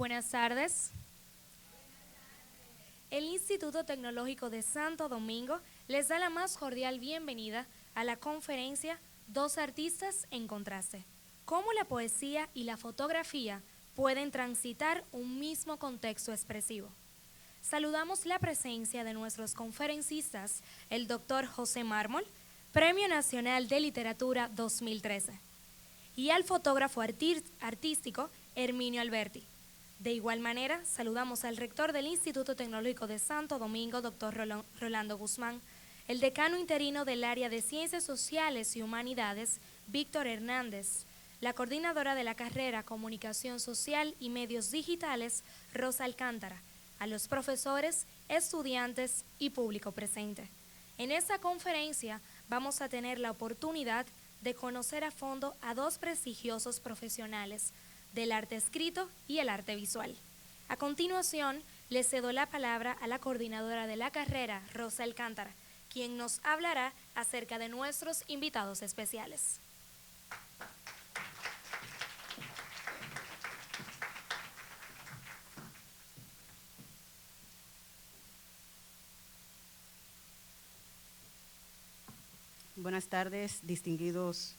Buenas tardes. El Instituto Tecnológico de Santo Domingo les da la más cordial bienvenida a la conferencia Dos artistas en contraste. Cómo la poesía y la fotografía pueden transitar un mismo contexto expresivo. Saludamos la presencia de nuestros conferencistas, el doctor José Mármol, Premio Nacional de Literatura 2013, y al fotógrafo artístico Herminio Alberti. De igual manera, saludamos al rector del Instituto Tecnológico de Santo Domingo, doctor Rolando Guzmán, el decano interino del área de Ciencias Sociales y Humanidades, Víctor Hernández, la coordinadora de la carrera Comunicación Social y Medios Digitales, Rosa Alcántara, a los profesores, estudiantes y público presente. En esta conferencia vamos a tener la oportunidad de conocer a fondo a dos prestigiosos profesionales del arte escrito y el arte visual. A continuación, le cedo la palabra a la coordinadora de la carrera, Rosa Alcántara, quien nos hablará acerca de nuestros invitados especiales. Buenas tardes, distinguidos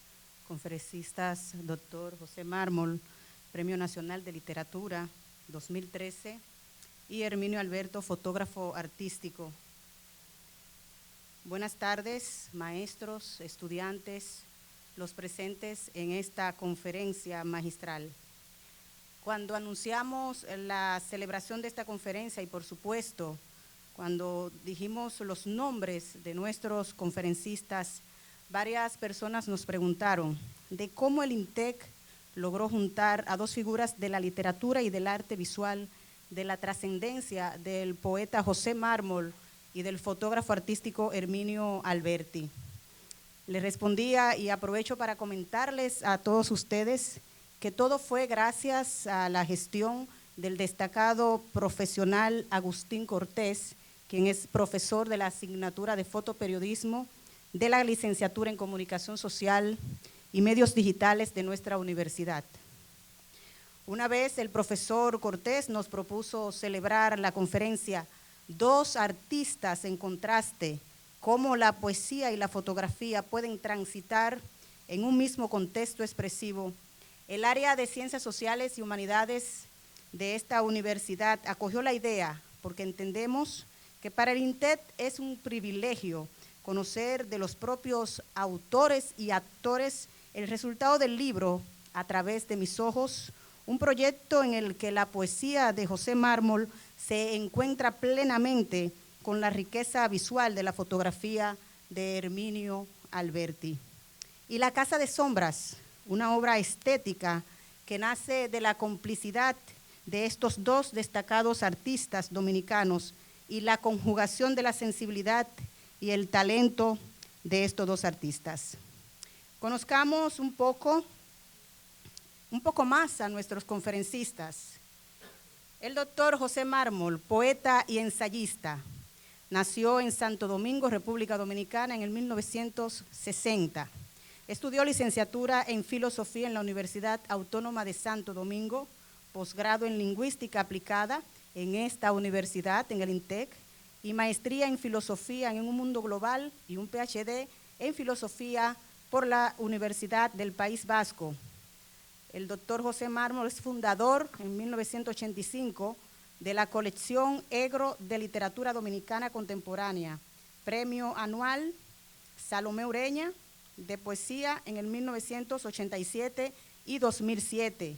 conferencistas, doctor José Mármol, Premio Nacional de Literatura 2013, y Herminio Alberto, fotógrafo artístico. Buenas tardes, maestros, estudiantes, los presentes en esta conferencia magistral. Cuando anunciamos la celebración de esta conferencia y, por supuesto, cuando dijimos los nombres de nuestros conferencistas, varias personas nos preguntaron de cómo el INTEC logró juntar a dos figuras de la literatura y del arte visual, de la trascendencia del poeta José Mármol y del fotógrafo artístico Herminio Alberti. Le respondía, y aprovecho para comentarles a todos ustedes, que todo fue gracias a la gestión del destacado profesional Agustín Cortés, quien es profesor de la asignatura de fotoperiodismo de la licenciatura en Comunicación Social y Medios Digitales de nuestra universidad. Una vez el profesor Cortés nos propuso celebrar la conferencia Dos artistas en contraste, cómo la poesía y la fotografía pueden transitar en un mismo contexto expresivo. El área de Ciencias Sociales y Humanidades de esta universidad acogió la idea porque entendemos que para el INTEC es un privilegio conocer de los propios autores y actores el resultado del libro A través de mis ojos, un proyecto en el que la poesía de José Mármol se encuentra plenamente con la riqueza visual de la fotografía de Herminio Alberti. Y La Casa de Sombras, una obra estética que nace de la complicidad de estos dos destacados artistas dominicanos y la conjugación de la sensibilidad y el talento de estos dos artistas. Conozcamos un poco más a nuestros conferencistas. El doctor José Mármol, poeta y ensayista, nació en Santo Domingo, República Dominicana, en el 1960. Estudió licenciatura en Filosofía en la Universidad Autónoma de Santo Domingo, posgrado en Lingüística Aplicada en esta universidad, en el INTEC, y maestría en Filosofía en un Mundo Global y un PhD en Filosofía por la Universidad del País Vasco. El doctor José Mármol es fundador en 1985 de la colección Egro de Literatura Dominicana Contemporánea, premio anual Salomé Ureña de poesía en el 1987 y 2007,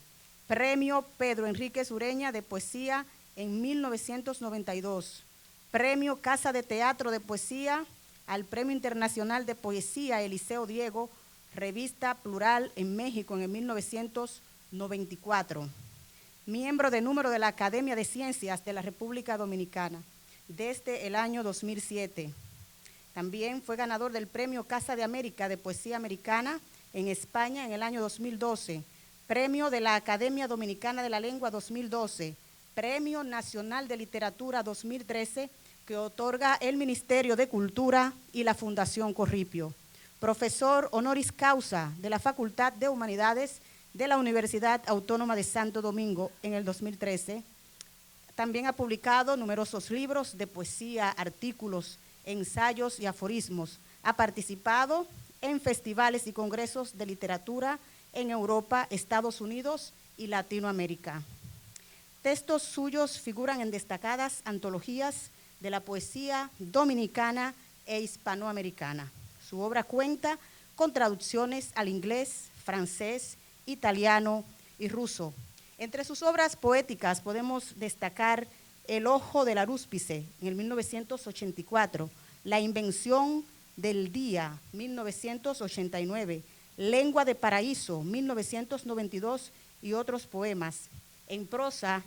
premio Pedro Enríquez Ureña de poesía en 1992, premio Casa de Teatro de Poesía al Premio Internacional de Poesía Eliseo Diego, revista Plural en México en el 1994, miembro de número de la Academia de Ciencias de la República Dominicana desde el año 2007. También fue ganador del Premio Casa de América de Poesía Americana en España en el año 2012, premio de la Academia Dominicana de la Lengua 2012, Premio Nacional de Literatura 2013 que otorga el Ministerio de Cultura y la Fundación Corripio. Profesor honoris causa de la Facultad de Humanidades de la Universidad Autónoma de Santo Domingo en el 2013. También ha publicado numerosos libros de poesía, artículos, ensayos y aforismos. Ha participado en festivales y congresos de literatura en Europa, Estados Unidos y Latinoamérica. Textos suyos figuran en destacadas antologías de la poesía dominicana e hispanoamericana. Su obra cuenta con traducciones al inglés, francés, italiano y ruso. Entre sus obras poéticas podemos destacar El ojo del arúspice, en el 1984, La invención del día, 1989, Lengua de paraíso, 1992, y otros poemas. En prosa,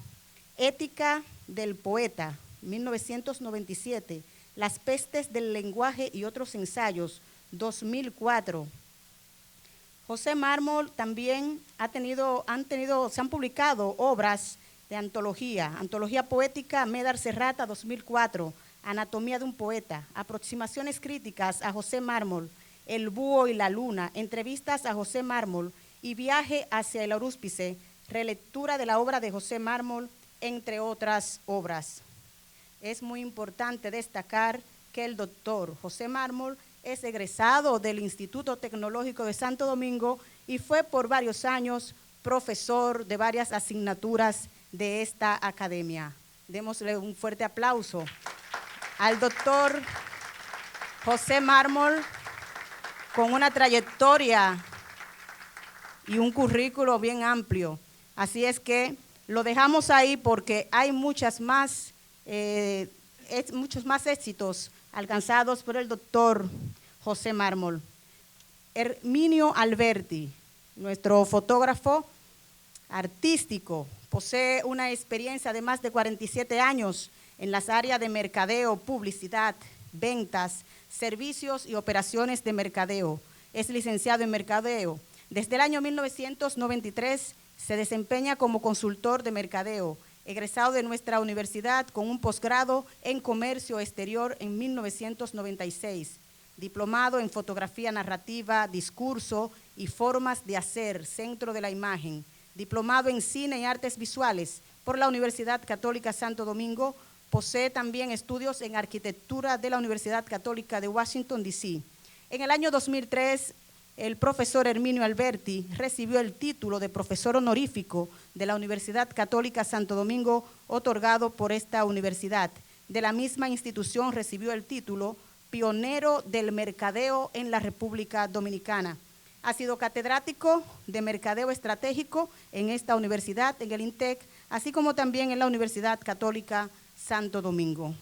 Ética del poeta, 1997, Las pestes del lenguaje y otros ensayos, 2004. José Mármol también se han publicado obras de antología poética Médar Serrata, 2004, Anatomía de un poeta, aproximaciones críticas a José Mármol, El búho y la luna, entrevistas a José Mármol y Viaje hacia el arúspice, relectura de la obra de José Mármol, entre otras obras. Es muy importante destacar que el doctor José Mármol es egresado del Instituto Tecnológico de Santo Domingo y fue por varios años profesor de varias asignaturas de esta academia. Démosle un fuerte aplauso al doctor José Mármol, con una trayectoria y un currículo bien amplio. Así es que lo dejamos ahí porque hay muchos más éxitos alcanzados por el doctor José Mármol. Herminio Alberti, nuestro fotógrafo artístico, posee una experiencia de más de 47 años en las áreas de mercadeo, publicidad, ventas, servicios y operaciones de mercadeo. Es licenciado en mercadeo. Desde el año 1993 se desempeña como consultor de mercadeo, egresado de nuestra universidad con un posgrado en comercio exterior en 1996, diplomado en fotografía narrativa, discurso y formas de hacer, Centro de la Imagen, diplomado en cine y artes visuales por la Universidad Católica Santo Domingo. Posee también estudios en arquitectura de la Universidad Católica de Washington, D.C. En el año 2003, el profesor Herminio Alberti recibió el título de profesor honorífico de la Universidad Católica Santo Domingo, otorgado por esta universidad. De la misma institución recibió el título Pionero del Mercadeo en la República Dominicana. Ha sido catedrático de Mercadeo Estratégico en esta universidad, en el INTEC, así como también en la Universidad Católica Santo Domingo.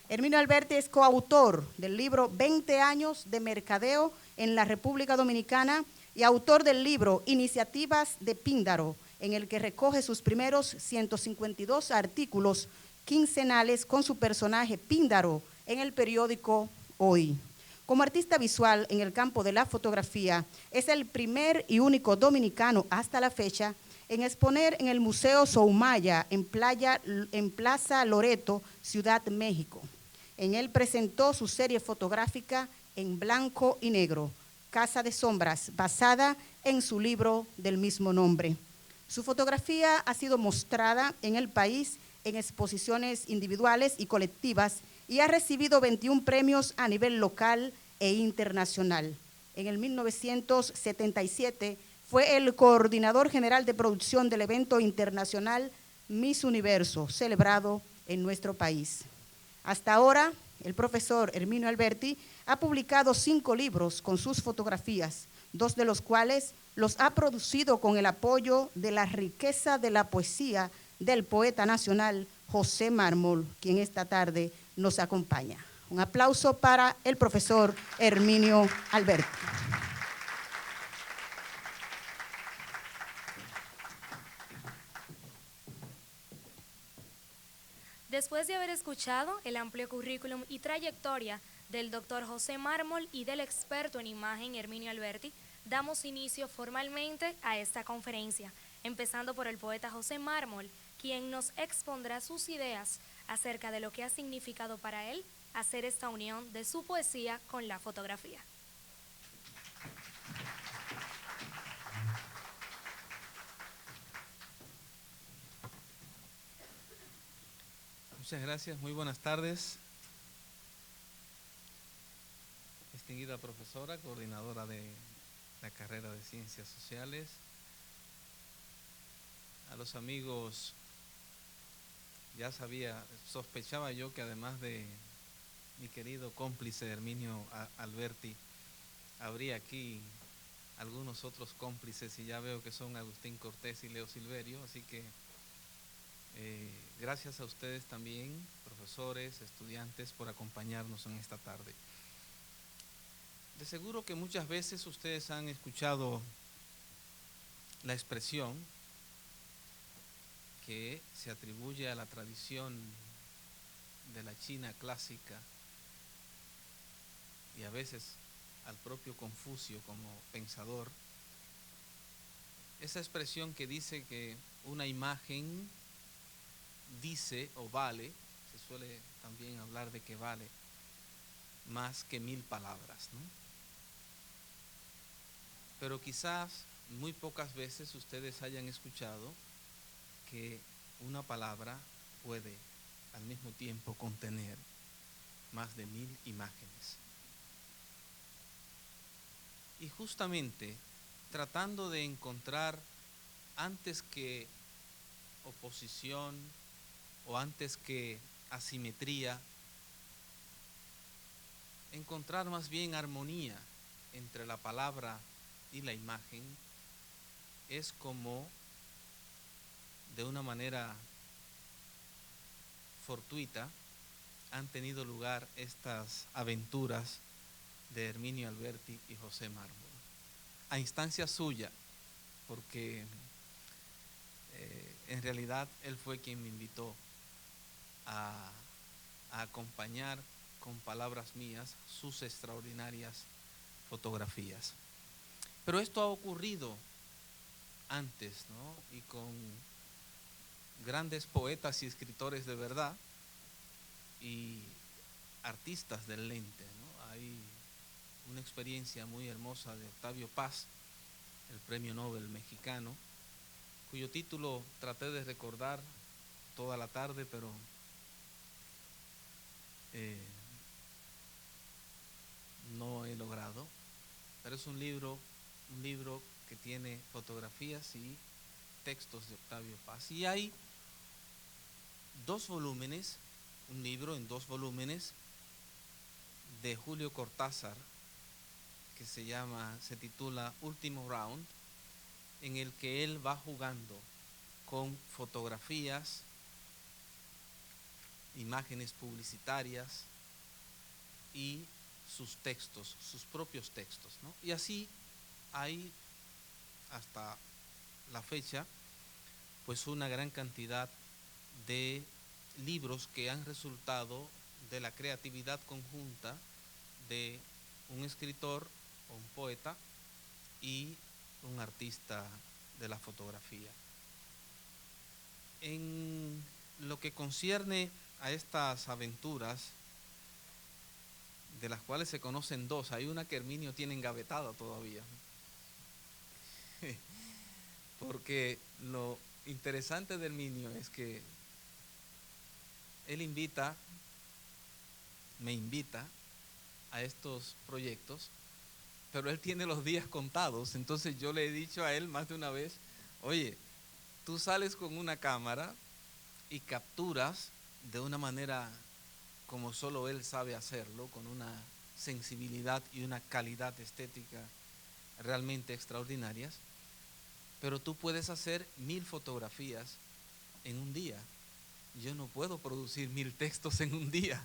Herminio Alberti es coautor del libro 20 años de mercadeo en la República Dominicana y autor del libro Iniciativas de Píndaro, en el que recoge sus primeros 152 artículos quincenales con su personaje Píndaro en el periódico Hoy. Como artista visual en el campo de la fotografía, es el primer y único dominicano hasta la fecha en exponer en el Museo Soumaya en Plaza Loreto, Ciudad México. En él presentó su serie fotográfica En blanco y negro, Casa de Sombras, basada en su libro del mismo nombre. Su fotografía ha sido mostrada en el país en exposiciones individuales y colectivas y ha recibido 21 premios a nivel local e internacional. En el 1977 fue el coordinador general de producción del evento internacional Miss Universo, celebrado en nuestro país. Hasta ahora, el profesor Herminio Alberti ha publicado 5 libros con sus fotografías, 2 de los cuales los ha producido con el apoyo de la riqueza de la poesía del poeta nacional José Mármol, quien esta tarde nos acompaña. Un aplauso para el profesor Herminio Alberti. Después de haber escuchado el amplio currículum y trayectoria del doctor José Mármol y del experto en imagen Herminio Alberti, damos inicio formalmente a esta conferencia, empezando por el poeta José Mármol, quien nos expondrá sus ideas acerca de lo que ha significado para él hacer esta unión de su poesía con la fotografía. Muchas gracias, muy buenas tardes. Distinguida profesora, coordinadora de la carrera de Ciencias Sociales. A los amigos, sospechaba yo que además de mi querido cómplice Herminio Alberti, habría aquí algunos otros cómplices y ya veo que son Agustín Cortés y Leo Silverio, así que gracias a ustedes también, profesores, estudiantes, por acompañarnos en esta tarde. De seguro que muchas veces ustedes han escuchado la expresión que se atribuye a la tradición de la China clásica y a veces al propio Confucio como pensador, esa expresión que dice que una imagen dice o vale, se suele también hablar de que vale más que 1000 palabras, ¿no? Pero quizás muy pocas veces ustedes hayan escuchado que una palabra puede al mismo tiempo contener más de 1000 imágenes. Y justamente tratando de encontrar, antes que oposición o antes que asimetría, encontrar más bien armonía entre la palabra y la imagen, es como de una manera fortuita han tenido lugar estas aventuras de Herminio Alberti y José Mármol, a instancia suya, porque en realidad él fue quien me invitó a acompañar con palabras mías sus extraordinarias fotografías. Pero esto ha ocurrido antes, ¿no? Y con grandes poetas y escritores de verdad y artistas del lente, ¿no? Hay una experiencia muy hermosa de Octavio Paz, el premio Nobel mexicano, cuyo título traté de recordar toda la tarde, pero no he logrado. Pero es un libro que tiene fotografías y textos de Octavio Paz. Y hay 2 volúmenes, un libro en 2 volúmenes de Julio Cortázar, que se titula Último Round, en el que él va jugando con fotografías, imágenes publicitarias y sus textos, sus propios textos, ¿no? Y así hay hasta la fecha pues una gran cantidad de libros que han resultado de la creatividad conjunta de un escritor o un poeta y un artista de la fotografía. En lo que concierne a estas aventuras, de las cuales se conocen 2, hay una que Herminio tiene engavetada todavía, porque lo interesante de Herminio es que él me invita a estos proyectos, pero él tiene los días contados. Entonces yo le he dicho a él más de una vez, oye, tú sales con una cámara y capturas de una manera como solo él sabe hacerlo, con una sensibilidad y una calidad estética realmente extraordinarias, pero tú puedes hacer 1000 fotografías en un día. Yo no puedo producir 1000 textos en un día.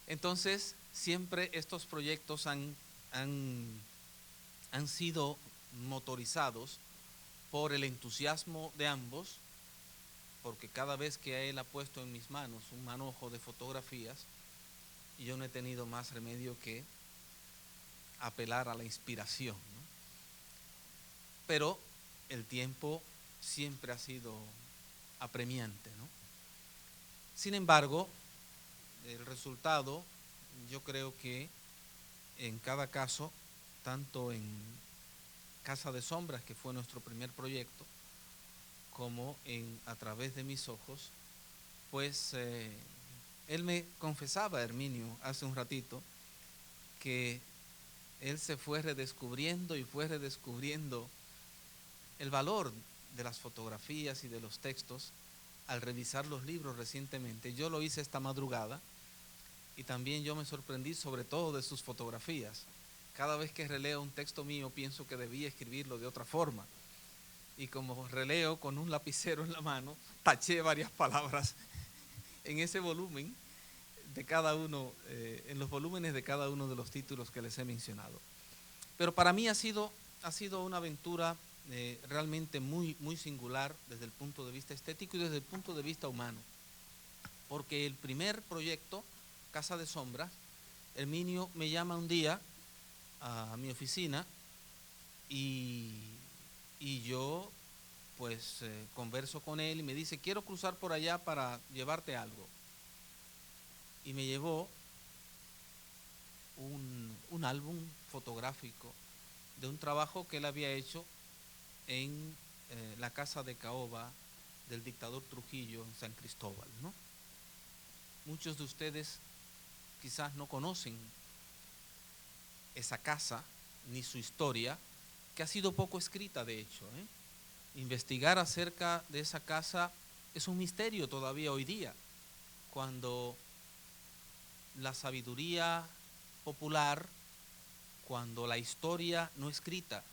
Entonces, siempre estos proyectos han sido motorizados por el entusiasmo de ambos, porque cada vez que él ha puesto en mis manos un manojo de fotografías, yo no he tenido más remedio que apelar a la inspiración, ¿no? Pero el tiempo siempre ha sido apremiante, ¿no? Sin embargo, el resultado, yo creo que en cada caso, tanto en Casa de Sombras, que fue nuestro primer proyecto, como en A través de mis ojos, pues él me confesaba, Herminio, hace un ratito, que él se fue redescubriendo y fue redescubriendo el valor de las fotografías y de los textos al revisar los libros recientemente. Yo lo hice esta madrugada y también yo me sorprendí sobre todo de sus fotografías. Cada vez que releo un texto mío pienso que debía escribirlo de otra forma. Y como releo con un lapicero en la mano, taché varias palabras en ese volumen de cada uno, en los volúmenes de cada uno de los títulos que les he mencionado. Pero para mí ha sido una aventura realmente muy, muy singular desde el punto de vista estético y desde el punto de vista humano. Porque el primer proyecto, Casa de Sombras, Herminio me llama un día a mi oficina y yo pues converso con él y me dice, quiero cruzar por allá para llevarte algo. Y me llevó un álbum fotográfico de un trabajo que él había hecho en la casa de caoba del dictador Trujillo en San Cristóbal, ¿no? Muchos de ustedes quizás no conocen esa casa ni su historia, que ha sido poco escrita de hecho, Investigar acerca de esa casa es un misterio todavía hoy día, cuando la sabiduría popular, cuando la historia no escrita,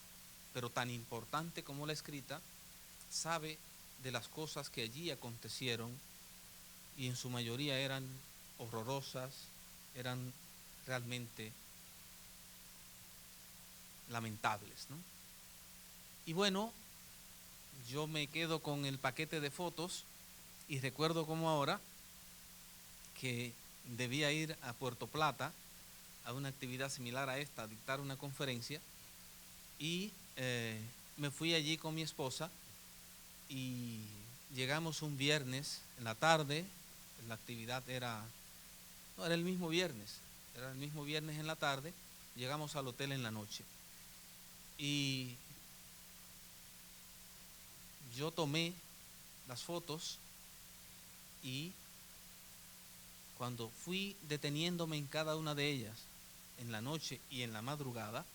pero tan importante como la escrita, sabe de las cosas que allí acontecieron y en su mayoría eran horrorosas, eran realmente lamentables, ¿no? Y bueno, yo me quedo con el paquete de fotos y recuerdo como ahora que debía ir a Puerto Plata a una actividad similar a esta, a dictar una conferencia, y me fui allí con mi esposa y llegamos un viernes en la tarde. La actividad era el mismo viernes, en la tarde. Llegamos al hotel en la noche y yo tomé las fotos y cuando fui deteniéndome en cada una de ellas, en la noche y en la madrugada,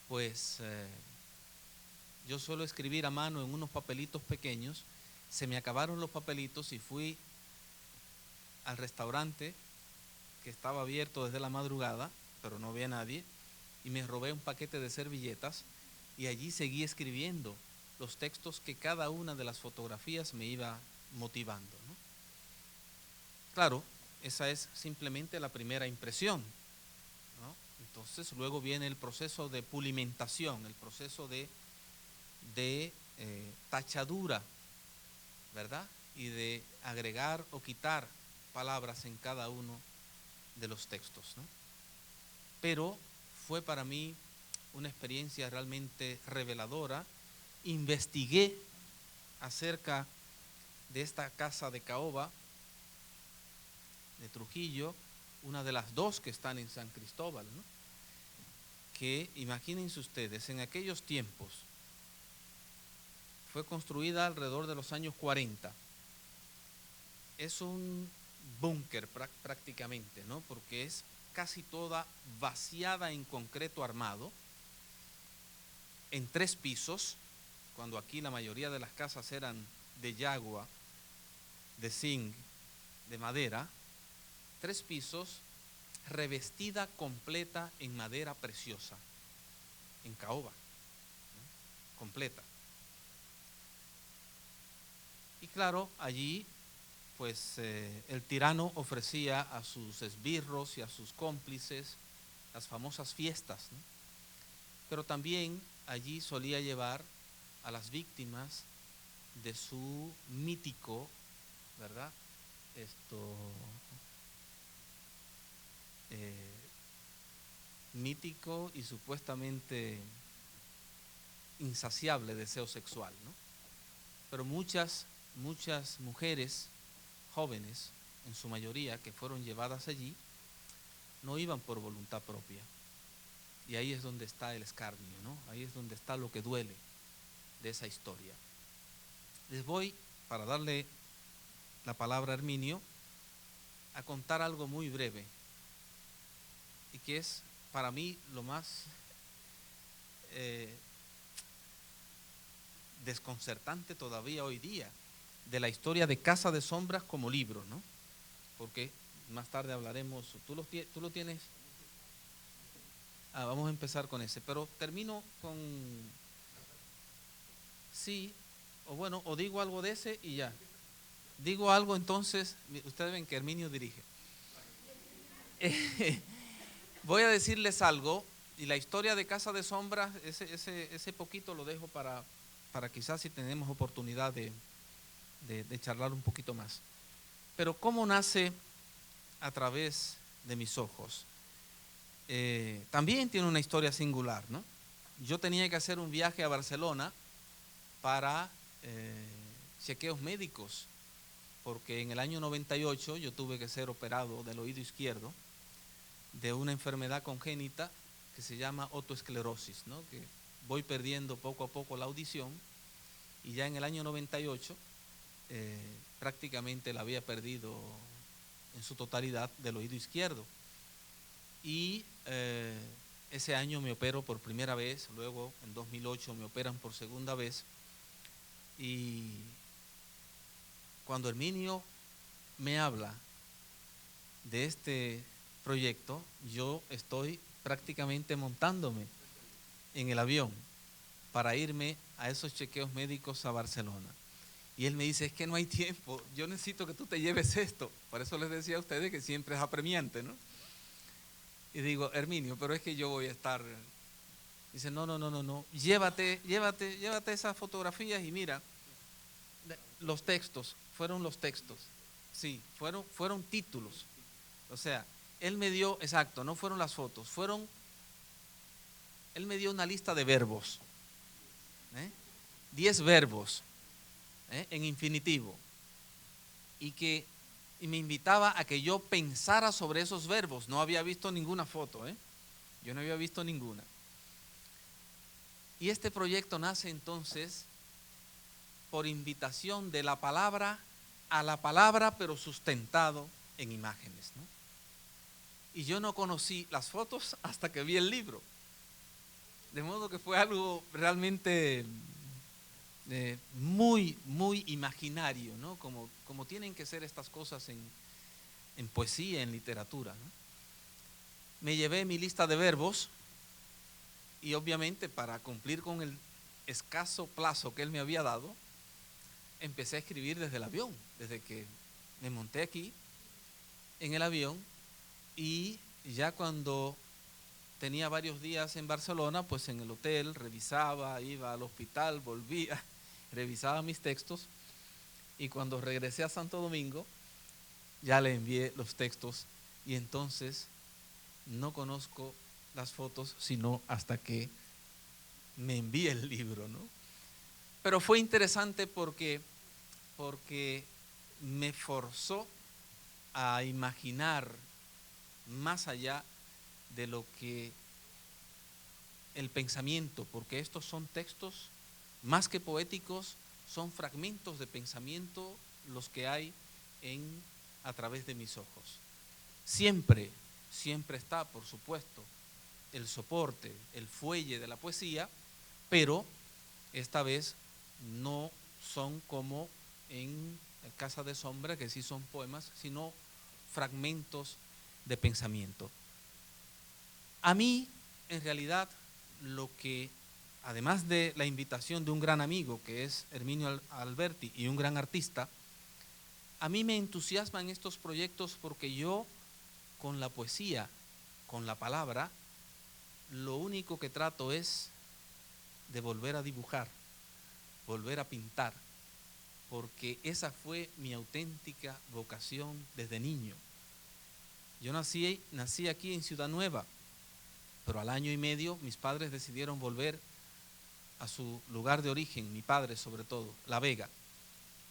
pues yo suelo escribir a mano en unos papelitos pequeños. Se me acabaron los papelitos y fui al restaurante que estaba abierto desde la madrugada, pero no había nadie, y me robé un paquete de servilletas y allí seguí escribiendo los textos que cada una de las fotografías me iba motivando, ¿no? Claro, esa es simplemente la primera impresión, ¿no? Entonces luego viene el proceso de pulimentación, el proceso de tachadura, ¿verdad? Y de agregar o quitar palabras en cada uno de los textos, ¿no? Pero fue para mí una experiencia realmente reveladora. Investigué acerca de esta casa de caoba de Trujillo, una de las dos que están en San Cristóbal, ¿no? Que imagínense ustedes, en aquellos tiempos fue construida alrededor de los años 40. Es un búnker prácticamente, ¿no? Porque es casi toda vaciada en concreto armado, en 3 pisos, cuando aquí la mayoría de las casas eran de yagua, de zinc, de madera. 3 pisos, revestida completa en madera preciosa, en caoba, ¿no? Completa. Y claro, allí pues el tirano ofrecía a sus esbirros y a sus cómplices las famosas fiestas, ¿no? Pero también allí solía llevar a las víctimas de su mítico, ¿verdad? Mítico y supuestamente insaciable deseo sexual, ¿no? Pero muchas mujeres jóvenes, en su mayoría, que fueron llevadas allí, no iban por voluntad propia. Y ahí es donde está el escarnio, ¿no? Ahí es donde está lo que duele de esa historia. Les voy, para darle la palabra a Herminio a contar algo muy breve y que es para mí lo más desconcertante todavía hoy día de la historia de Casa de Sombras como libro, ¿no? Porque más tarde hablaremos, tú lo tienes. Vamos a empezar con ese, pero termino con, sí, o bueno, o digo algo de ese y ya. Digo algo entonces, ustedes ven que Herminio dirige. Voy a decirles algo, y la historia de Casa de Sombras, ese poquito lo dejo para quizás si tenemos oportunidad de charlar un poquito más. Pero ¿cómo nace a través de mis ojos? También tiene una historia singular, ¿no? Yo tenía que hacer un viaje a Barcelona para chequeos médicos, porque en el año 98 yo tuve que ser operado del oído izquierdo de una enfermedad congénita que se llama otoesclerosis, ¿no? Que voy perdiendo poco a poco la audición y ya en el año 98 prácticamente la había perdido en su totalidad del oído izquierdo. Y ese año me opero por primera vez, luego en 2008 me operan por segunda vez. Y cuando Herminio me habla de este proyecto, yo estoy prácticamente montándome en el avión para irme a esos chequeos médicos a Barcelona. Y él me dice, es que no hay tiempo, yo necesito que tú te lleves esto. Por eso les decía a ustedes que siempre es apremiante, ¿no? Y digo, Herminio, pero es que yo voy a estar. Dice, no, llévate esas fotografías y mira, los textos, fueron los textos, sí, fueron títulos. O sea, él me dio, exacto, no fueron las fotos, él me dio una lista de verbos, 10 verbos en infinitivo, y me invitaba a que yo pensara sobre esos verbos. No había visto ninguna foto, yo no había visto ninguna. Y este proyecto nace entonces por invitación de la palabra a la palabra, pero sustentado en imágenes, ¿no? Y yo no conocí las fotos hasta que vi el libro. De modo que fue algo realmente muy, muy imaginario, ¿no? Como tienen que ser estas cosas en poesía, en literatura, ¿no? Me llevé mi lista de verbos y obviamente para cumplir con el escaso plazo que él me había dado, empecé a escribir desde el avión, desde que me monté aquí en el avión, y ya cuando tenía varios días en Barcelona, pues en el hotel revisaba, iba al hospital, volvía, revisaba mis textos, y cuando regresé a Santo Domingo ya le envié los textos, y entonces no conozco las fotos sino hasta que me envíe el libro, ¿no? Pero fue interesante porque me forzó a imaginar más allá de lo que el pensamiento, porque estos son textos más que poéticos, son fragmentos de pensamiento los que hay a través de mis ojos. Siempre está, por supuesto, el soporte, el fuelle de la poesía, pero esta vez no son como en Casa de Sombra, que sí son poemas, sino fragmentos de pensamiento. A mí, en realidad, lo que, además de la invitación de un gran amigo, que es Herminio Alberti, y un gran artista, a mí me entusiasman estos proyectos porque yo, con la poesía, con la palabra, lo único que trato es de volver a dibujar, volver a pintar, porque esa fue mi auténtica vocación desde niño. Yo nací aquí en Ciudad Nueva, pero al año y medio mis padres decidieron volver a su lugar de origen, mi padre sobre todo, La Vega,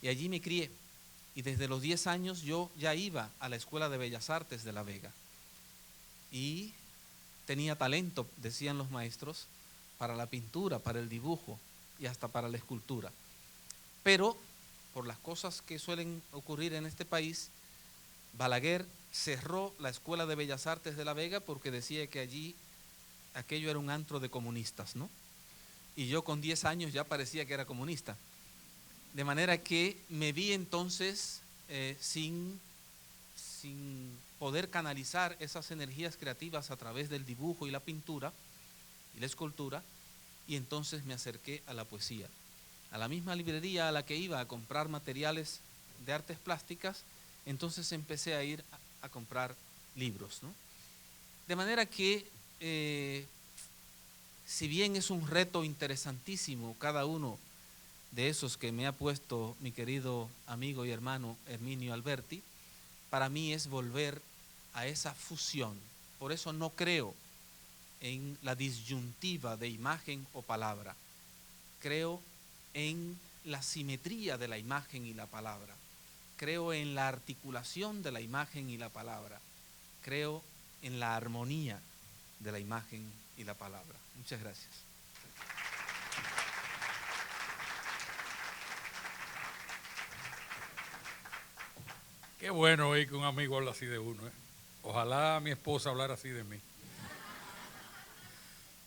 y allí me crié. Y desde los 10 años yo ya iba a la Escuela de Bellas Artes de La Vega. Y tenía talento, decían los maestros, para la pintura, para el dibujo y hasta para la escultura. Pero por las cosas que suelen ocurrir en este país, Balaguer cerró la Escuela de Bellas Artes de La Vega porque decía que allí aquello era un antro de comunistas, ¿no? Y yo con 10 años ya parecía que era comunista. De manera que me vi entonces sin poder canalizar esas energías creativas a través del dibujo y la pintura y la escultura, y entonces me acerqué a la poesía. A la misma librería a la que iba a comprar materiales de artes plásticas, entonces empecé a ir a comprar libros, ¿no? De manera que, si bien es un reto interesantísimo cada uno de esos que me ha puesto mi querido amigo y hermano Herminio Alberti, para mí es volver a esa fusión. Por eso no creo en la disyuntiva de imagen o palabra. Creo en la simetría de la imagen y la palabra. Creo en la articulación de la imagen y la palabra. Creo en la armonía de la imagen y la palabra. Muchas gracias. Qué bueno oír que un amigo habla así de uno, ¿eh? Ojalá mi esposa hablara así de mí.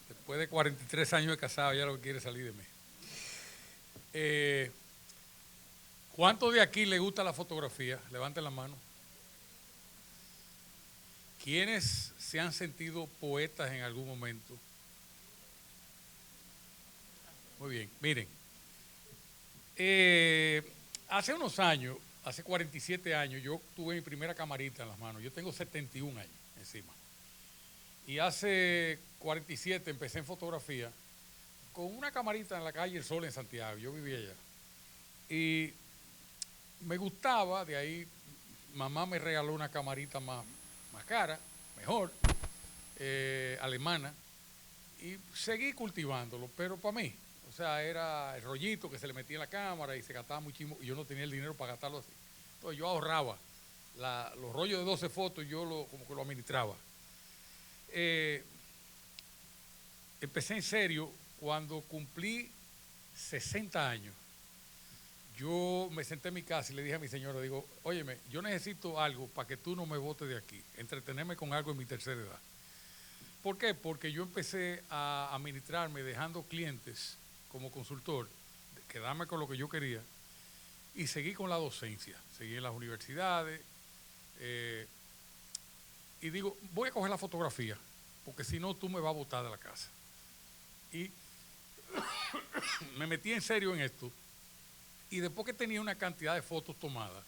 Después de 43 años de casado, ya lo que quiere es salir de mí. ¿Cuántos de aquí le gusta la fotografía? Levanten la mano. ¿Quiénes se han sentido poetas en algún momento? Muy bien, miren. Hace unos años, hace 47 años, yo tuve mi primera camarita en las manos. Yo tengo 71 años encima. Y hace 47 empecé en fotografía con una camarita en la calle El Sol en Santiago. Yo vivía allá. Y me gustaba, de ahí mamá me regaló una camarita más cara, mejor, alemana, y seguí cultivándolo, pero para mí, o sea, era el rollito que se le metía en la cámara y se gastaba muchísimo, y yo no tenía el dinero para gastarlo así. Entonces yo ahorraba los rollos de 12 fotos, yo como que lo administraba. Empecé en serio cuando cumplí 60 años. Yo me senté en mi casa y le dije a mi señora, digo, óyeme, yo necesito algo para que tú no me botes de aquí, entretenerme con algo en mi tercera edad. ¿Por qué? Porque yo empecé a administrarme dejando clientes como consultor, quedarme con lo que yo quería y seguí con la docencia, seguí en las universidades y digo, voy a coger la fotografía porque si no tú me vas a botar de la casa. Y me metí en serio en esto. Y después que tenía una cantidad de fotos tomadas,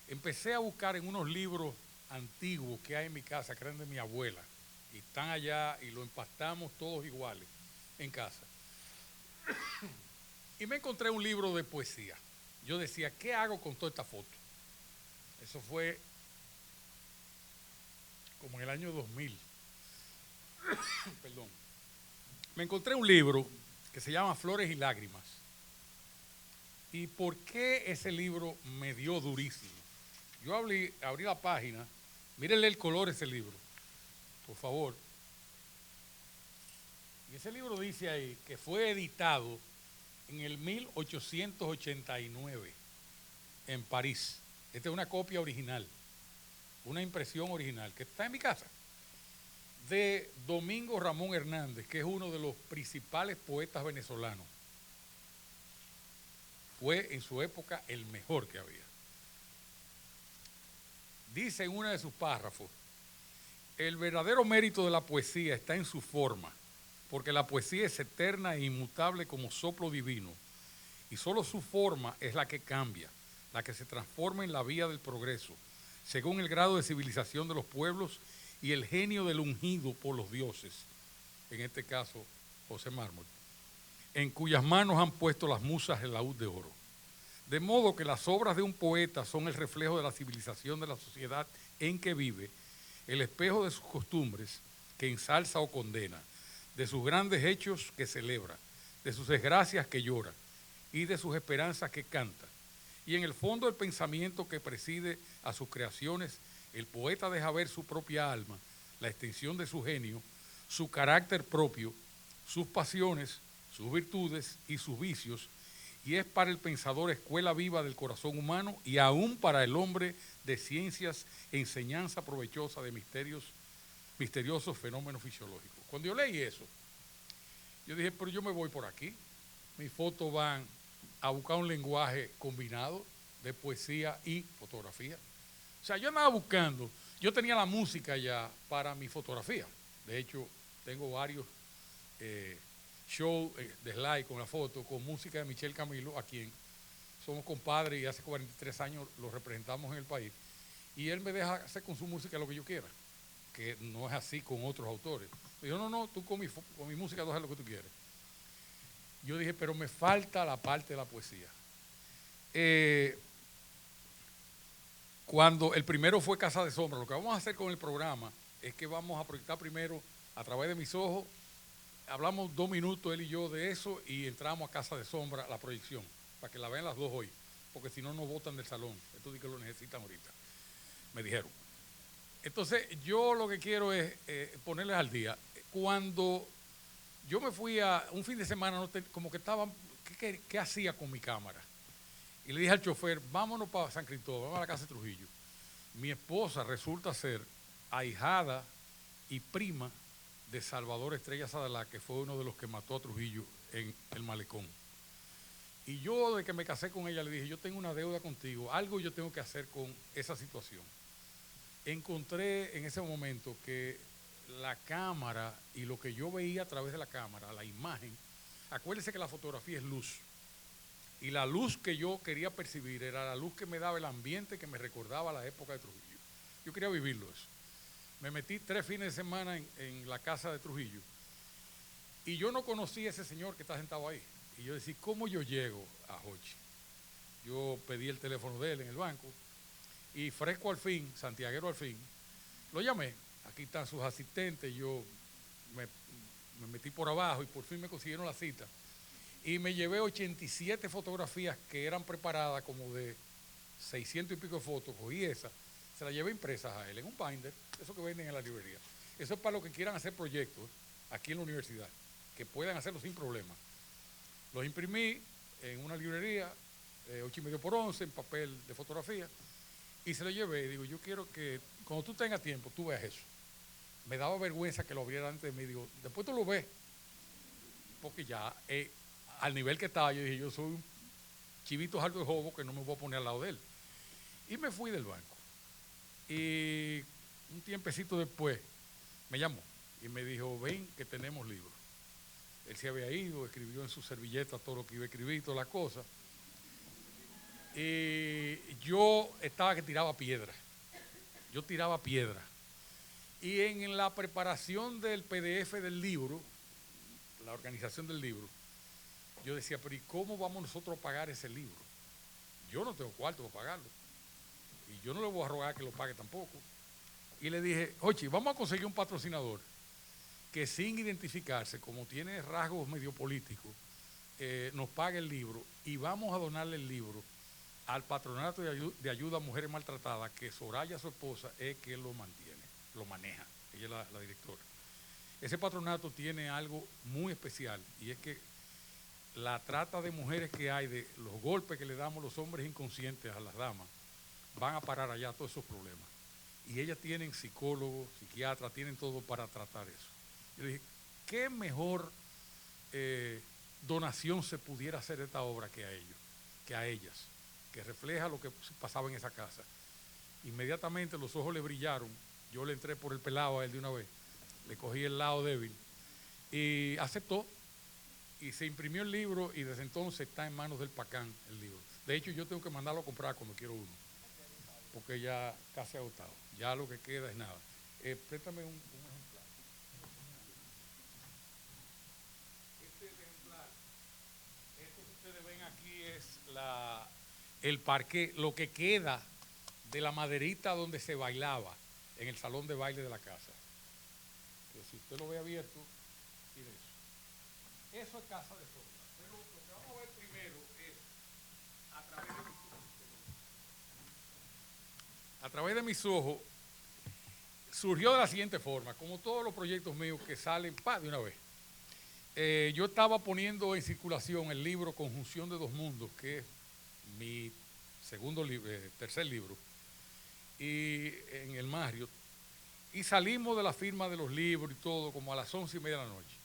empecé a buscar en unos libros antiguos que hay en mi casa, que eran de mi abuela, y están allá y lo empastamos todos iguales en casa. Y me encontré un libro de poesía. Yo decía, ¿qué hago con toda esta foto? Eso fue como en el año 2000. Perdón. Me encontré un libro que se llama Flores y Lágrimas. ¿Y por qué ese libro me dio durísimo? Yo abrí la página, mírenle el color de ese libro, por favor. Y ese libro dice ahí que fue editado en el 1889 en París. Esta es una copia original, una impresión original que está en mi casa, de Domingo Ramón Hernández, que es uno de los principales poetas venezolanos. Fue en su época el mejor que había. Dice en uno de sus párrafos, el verdadero mérito de la poesía está en su forma, porque la poesía es eterna e inmutable como soplo divino, y solo su forma es la que cambia, la que se transforma en la vía del progreso, según el grado de civilización de los pueblos y el genio del ungido por los dioses, en este caso José Mármol, en cuyas manos han puesto las musas el laúd de oro. De modo que las obras de un poeta son el reflejo de la civilización de la sociedad en que vive, el espejo de sus costumbres que ensalza o condena, de sus grandes hechos que celebra, de sus desgracias que llora y de sus esperanzas que canta. Y en el fondo del pensamiento que preside a sus creaciones, el poeta deja ver su propia alma, la extensión de su genio, su carácter propio, sus pasiones, sus virtudes y sus vicios, y es para el pensador escuela viva del corazón humano y aún para el hombre de ciencias enseñanza provechosa de misteriosos fenómenos fisiológicos. Cuando yo leí eso, yo dije, pero yo me voy por aquí. Mis fotos van a buscar un lenguaje combinado de poesía y fotografía. O sea, yo andaba buscando, yo tenía la música ya para mi fotografía. De hecho, tengo varios shows de slide con la foto, con música de Michel Camilo, a quien somos compadres y hace 43 años lo representamos en el país. Y él me deja hacer con su música lo que yo quiera, que no es así con otros autores. Me dijo, no, tú con mi música tú haces lo que tú quieres. Yo dije, pero me falta la parte de la poesía. Cuando el primero fue Casa de Sombra, lo que vamos a hacer con el programa es que vamos a proyectar primero a través de mis ojos. Hablamos 2 minutos él y yo de eso y entramos a Casa de Sombra, la proyección, para que la vean las dos hoy, porque si no nos botan del salón. Esto sí que lo necesitan ahorita, me dijeron. Entonces yo lo que quiero es ponerles al día. Cuando yo me fui a un fin de semana, como que estaba, ¿qué hacía con mi cámara? Y le dije al chofer, vámonos para San Cristóbal, vamos a la casa de Trujillo. Mi esposa resulta ser ahijada y prima de Salvador Estrella Sadalá, que fue uno de los que mató a Trujillo en el malecón. Y yo, de que me casé con ella, le dije, yo tengo una deuda contigo, algo yo tengo que hacer con esa situación. Encontré en ese momento que la cámara y lo que yo veía a través de la cámara, la imagen, acuérdense que la fotografía es luz. Y la luz que yo quería percibir era la luz que me daba el ambiente que me recordaba la época de Trujillo. Yo quería vivirlo eso. Me metí 3 fines de semana en la casa de Trujillo y yo no conocía a ese señor que está sentado ahí. Y yo decía, ¿cómo yo llego a Hochi? Yo pedí el teléfono de él en el banco y fresco al fin, santiaguero al fin, lo llamé. Aquí están sus asistentes, yo me metí por abajo y por fin me consiguieron la cita. Y me llevé 87 fotografías que eran preparadas como de 600 y pico de fotos, cogí esas, se las llevé impresas a él en un binder, eso que venden en la librería. Eso es para los que quieran hacer proyectos aquí en la universidad, que puedan hacerlo sin problema. Los imprimí en una librería, 8,5 por 11, en papel de fotografía, y se lo llevé y digo, yo quiero que cuando tú tengas tiempo, tú veas eso. Me daba vergüenza que lo abriera antes de mí, digo, después tú lo ves, porque ya al nivel que estaba, yo dije, yo soy un chivito alto de jobo que no me voy a poner al lado de él. Y me fui del banco. Y un tiempecito después me llamó y me dijo, ven que tenemos libros. Él se había ido, escribió en su servilleta todo lo que iba a escribir, todas las cosas. Y yo estaba que tiraba piedra. Yo tiraba piedra. Y en la preparación del PDF del libro, la organización del libro, yo decía, pero ¿y cómo vamos nosotros a pagar ese libro? Yo no tengo cuarto para pagarlo. Y yo no le voy a rogar que lo pague tampoco. Y le dije, oye, vamos a conseguir un patrocinador que sin identificarse, como tiene rasgos medio políticos, nos pague el libro y vamos a donarle el libro al Patronato de Ayuda a Mujeres Maltratadas, que Soraya, su esposa, es que lo mantiene, lo maneja. Ella es la directora. Ese patronato tiene algo muy especial y es que la trata de mujeres que hay, de los golpes que le damos los hombres inconscientes a las damas, van a parar allá todos esos problemas. Y ellas tienen psicólogos, psiquiatras, tienen todo para tratar eso. Yo dije, ¿qué mejor donación se pudiera hacer de esta obra que a ellos, que a ellas, que refleja lo que pasaba en esa casa? Inmediatamente los ojos le brillaron, yo le entré por el pelado a él de una vez, le cogí el lado débil y aceptó. Y se imprimió el libro y desde entonces está en manos del PACAN el libro. De hecho, yo tengo que mandarlo a comprar cuando quiero uno, porque ya casi agotado. Ya lo que queda es nada. Préstame un ejemplar. Este ejemplar, esto que ustedes ven aquí es el parqué, lo que queda de la maderita donde se bailaba en el salón de baile de la casa. Que si usted lo ve abierto, mire eso. Eso es Casa de Sombra. Pero lo que vamos a ver primero es a través de mis ojos, surgió de la siguiente forma, como todos los proyectos míos que salen de una vez. yo estaba poniendo en circulación el libro Conjunción de dos mundos, que es mi tercer libro, y en el Marriott, y salimos de la firma de los libros y todo como a las 11:30 de la noche.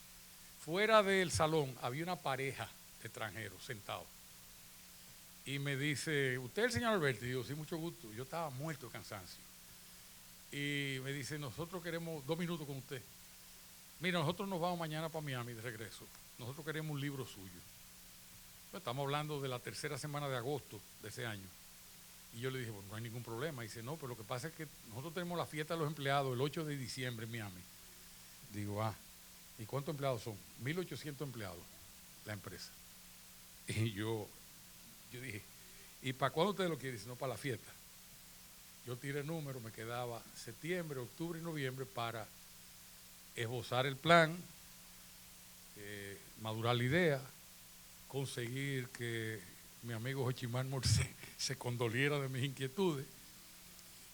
Fuera del salón había una pareja de extranjeros sentados y me dice, ¿usted es el señor Alberti? Y yo, sí, mucho gusto. Yo estaba muerto de cansancio y me dice, nosotros queremos 2 minutos con usted. Mira, nosotros nos vamos mañana para Miami de regreso, nosotros queremos un libro suyo. Estamos hablando de la tercera semana de agosto de ese año. Y yo le dije, bueno, no hay ningún problema. Y dice, no, pero lo que pasa es que nosotros tenemos la fiesta de los empleados el 8 de diciembre en Miami. Digo, ¿y cuántos empleados son? 1.800 empleados, la empresa. Y yo dije, ¿y para cuándo ustedes lo quieren? Dice, no, para la fiesta. Yo tiré el número, me quedaba septiembre, octubre y noviembre para esbozar el plan, madurar la idea, conseguir que mi amigo Jochimán Morse se condoliera de mis inquietudes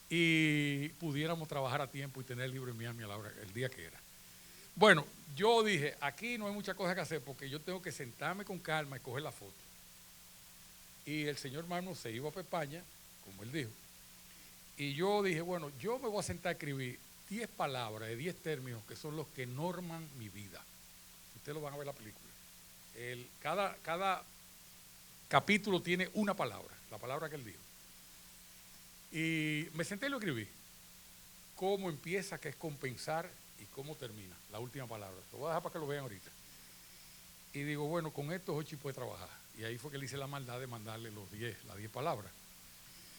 y pudiéramos trabajar a tiempo y tener el libro en Miami el día que era. Bueno, yo dije, aquí no hay muchas cosas que hacer porque yo tengo que sentarme con calma y coger la foto. Y el señor Mano se iba para España, como él dijo, y yo dije, bueno, yo me voy a sentar a escribir 10 palabras de 10 términos que son los que norman mi vida. Ustedes lo van a ver en la película. Cada capítulo tiene una palabra, la palabra que él dijo. Y me senté y lo escribí. Cómo empieza, que es compensar, y cómo termina, la última palabra. Lo voy a dejar para que lo vean ahorita. Y digo, bueno, con esto Jochi puede trabajar. Y ahí fue que le hice la maldad de mandarle las 10 palabras.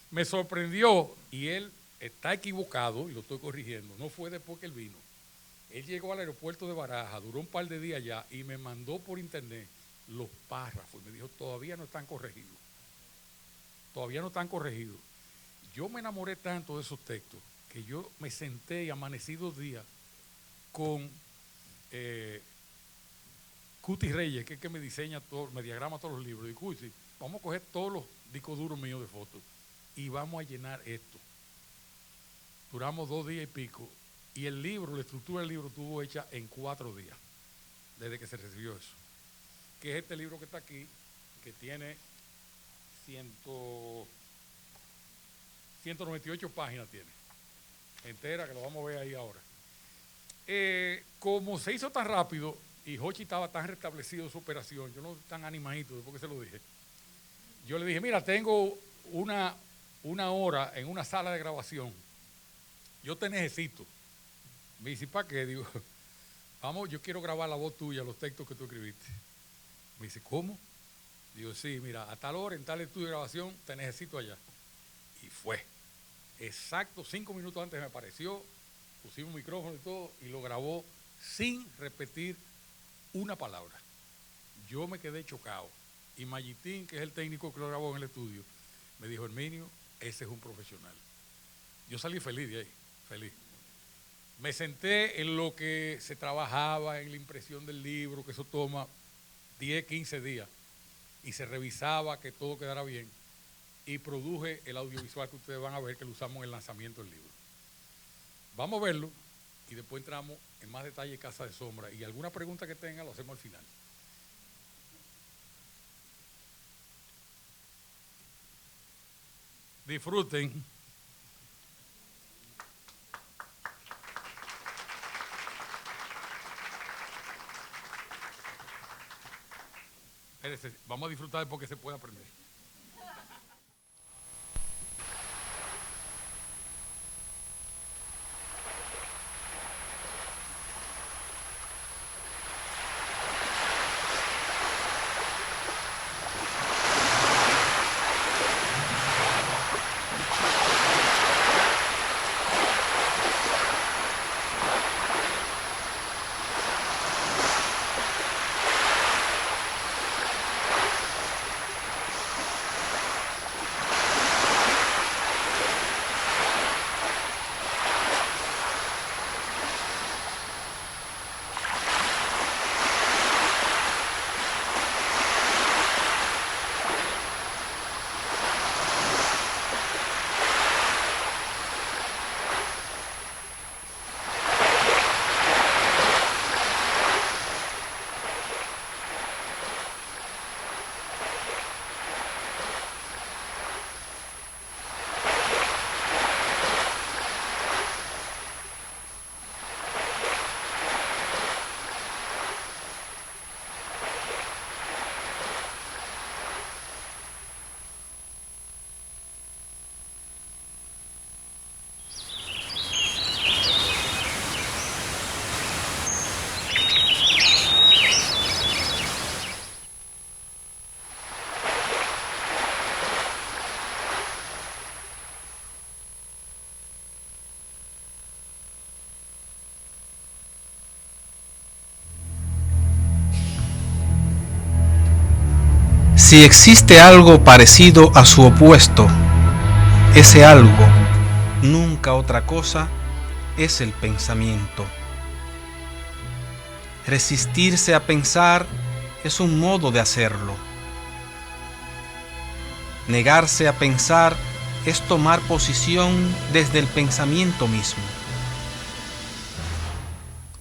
Me sorprendió, y él está equivocado, y lo estoy corrigiendo, no fue después que él vino. Él llegó al aeropuerto de Baraja, duró un par de días allá, y me mandó por internet los párrafos, y me dijo, todavía no están corregidos. Todavía no están corregidos. Yo me enamoré tanto de esos textos, que yo me senté y amanecí 2 días con Cuti Reyes, que es que me diseña todo, me diagrama todos los libros. Y Cuti, vamos a coger todos los discos duros míos de fotos y vamos a llenar esto. Duramos 2 días y pico, y el libro, la estructura del libro estuvo hecha en 4 días, desde que se recibió eso. Que es este libro que está aquí, que tiene 198 páginas tiene, entera, que lo vamos a ver ahí ahora. Como se hizo tan rápido y Jochi estaba tan restablecido de su operación, yo no tan animadito después que se lo dije, yo le dije, mira, tengo una hora en una sala de grabación, yo te necesito. Me dice, ¿para qué? Digo, vamos, yo quiero grabar la voz tuya, los textos que tú escribiste. Me dice, ¿cómo? Digo, sí, mira, a tal hora, en tal estudio de grabación, te necesito allá. Y fue. Exacto, 5 minutos antes me apareció, pusimos un micrófono y todo, y lo grabó sin repetir una palabra. Yo me quedé chocado. Y Mayitín, que es el técnico que lo grabó en el estudio, me dijo, Herminio, ese es un profesional. Yo salí feliz de ahí, feliz. Me senté en lo que se trabajaba, en la impresión del libro, que eso toma 10, 15 días, y se revisaba que todo quedara bien, y produje el audiovisual que ustedes van a ver, que lo usamos en el lanzamiento del libro. Vamos a verlo, y después entramos en más detalle en Casa de Sombra, y alguna pregunta que tengan lo hacemos al final. Disfruten. Espérese, vamos a disfrutar porque se puede aprender. Si existe algo parecido a su opuesto, ese algo, nunca otra cosa, es el pensamiento. Resistirse a pensar es un modo de hacerlo. Negarse a pensar es tomar posición desde el pensamiento mismo.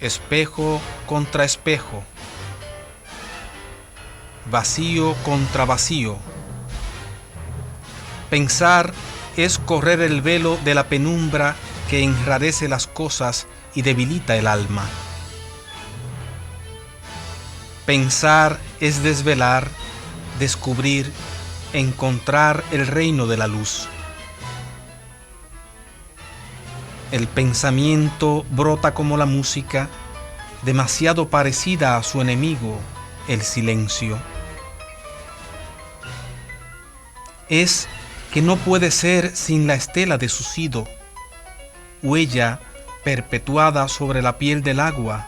Espejo contra espejo. Vacío contra vacío. Pensar es correr el velo de la penumbra que enrarece las cosas y debilita el alma. Pensar es desvelar, descubrir, encontrar el reino de la luz. El pensamiento brota como la música, demasiado parecida a su enemigo, el silencio. Es que no puede ser sin la estela de su sido, huella perpetuada sobre la piel del agua,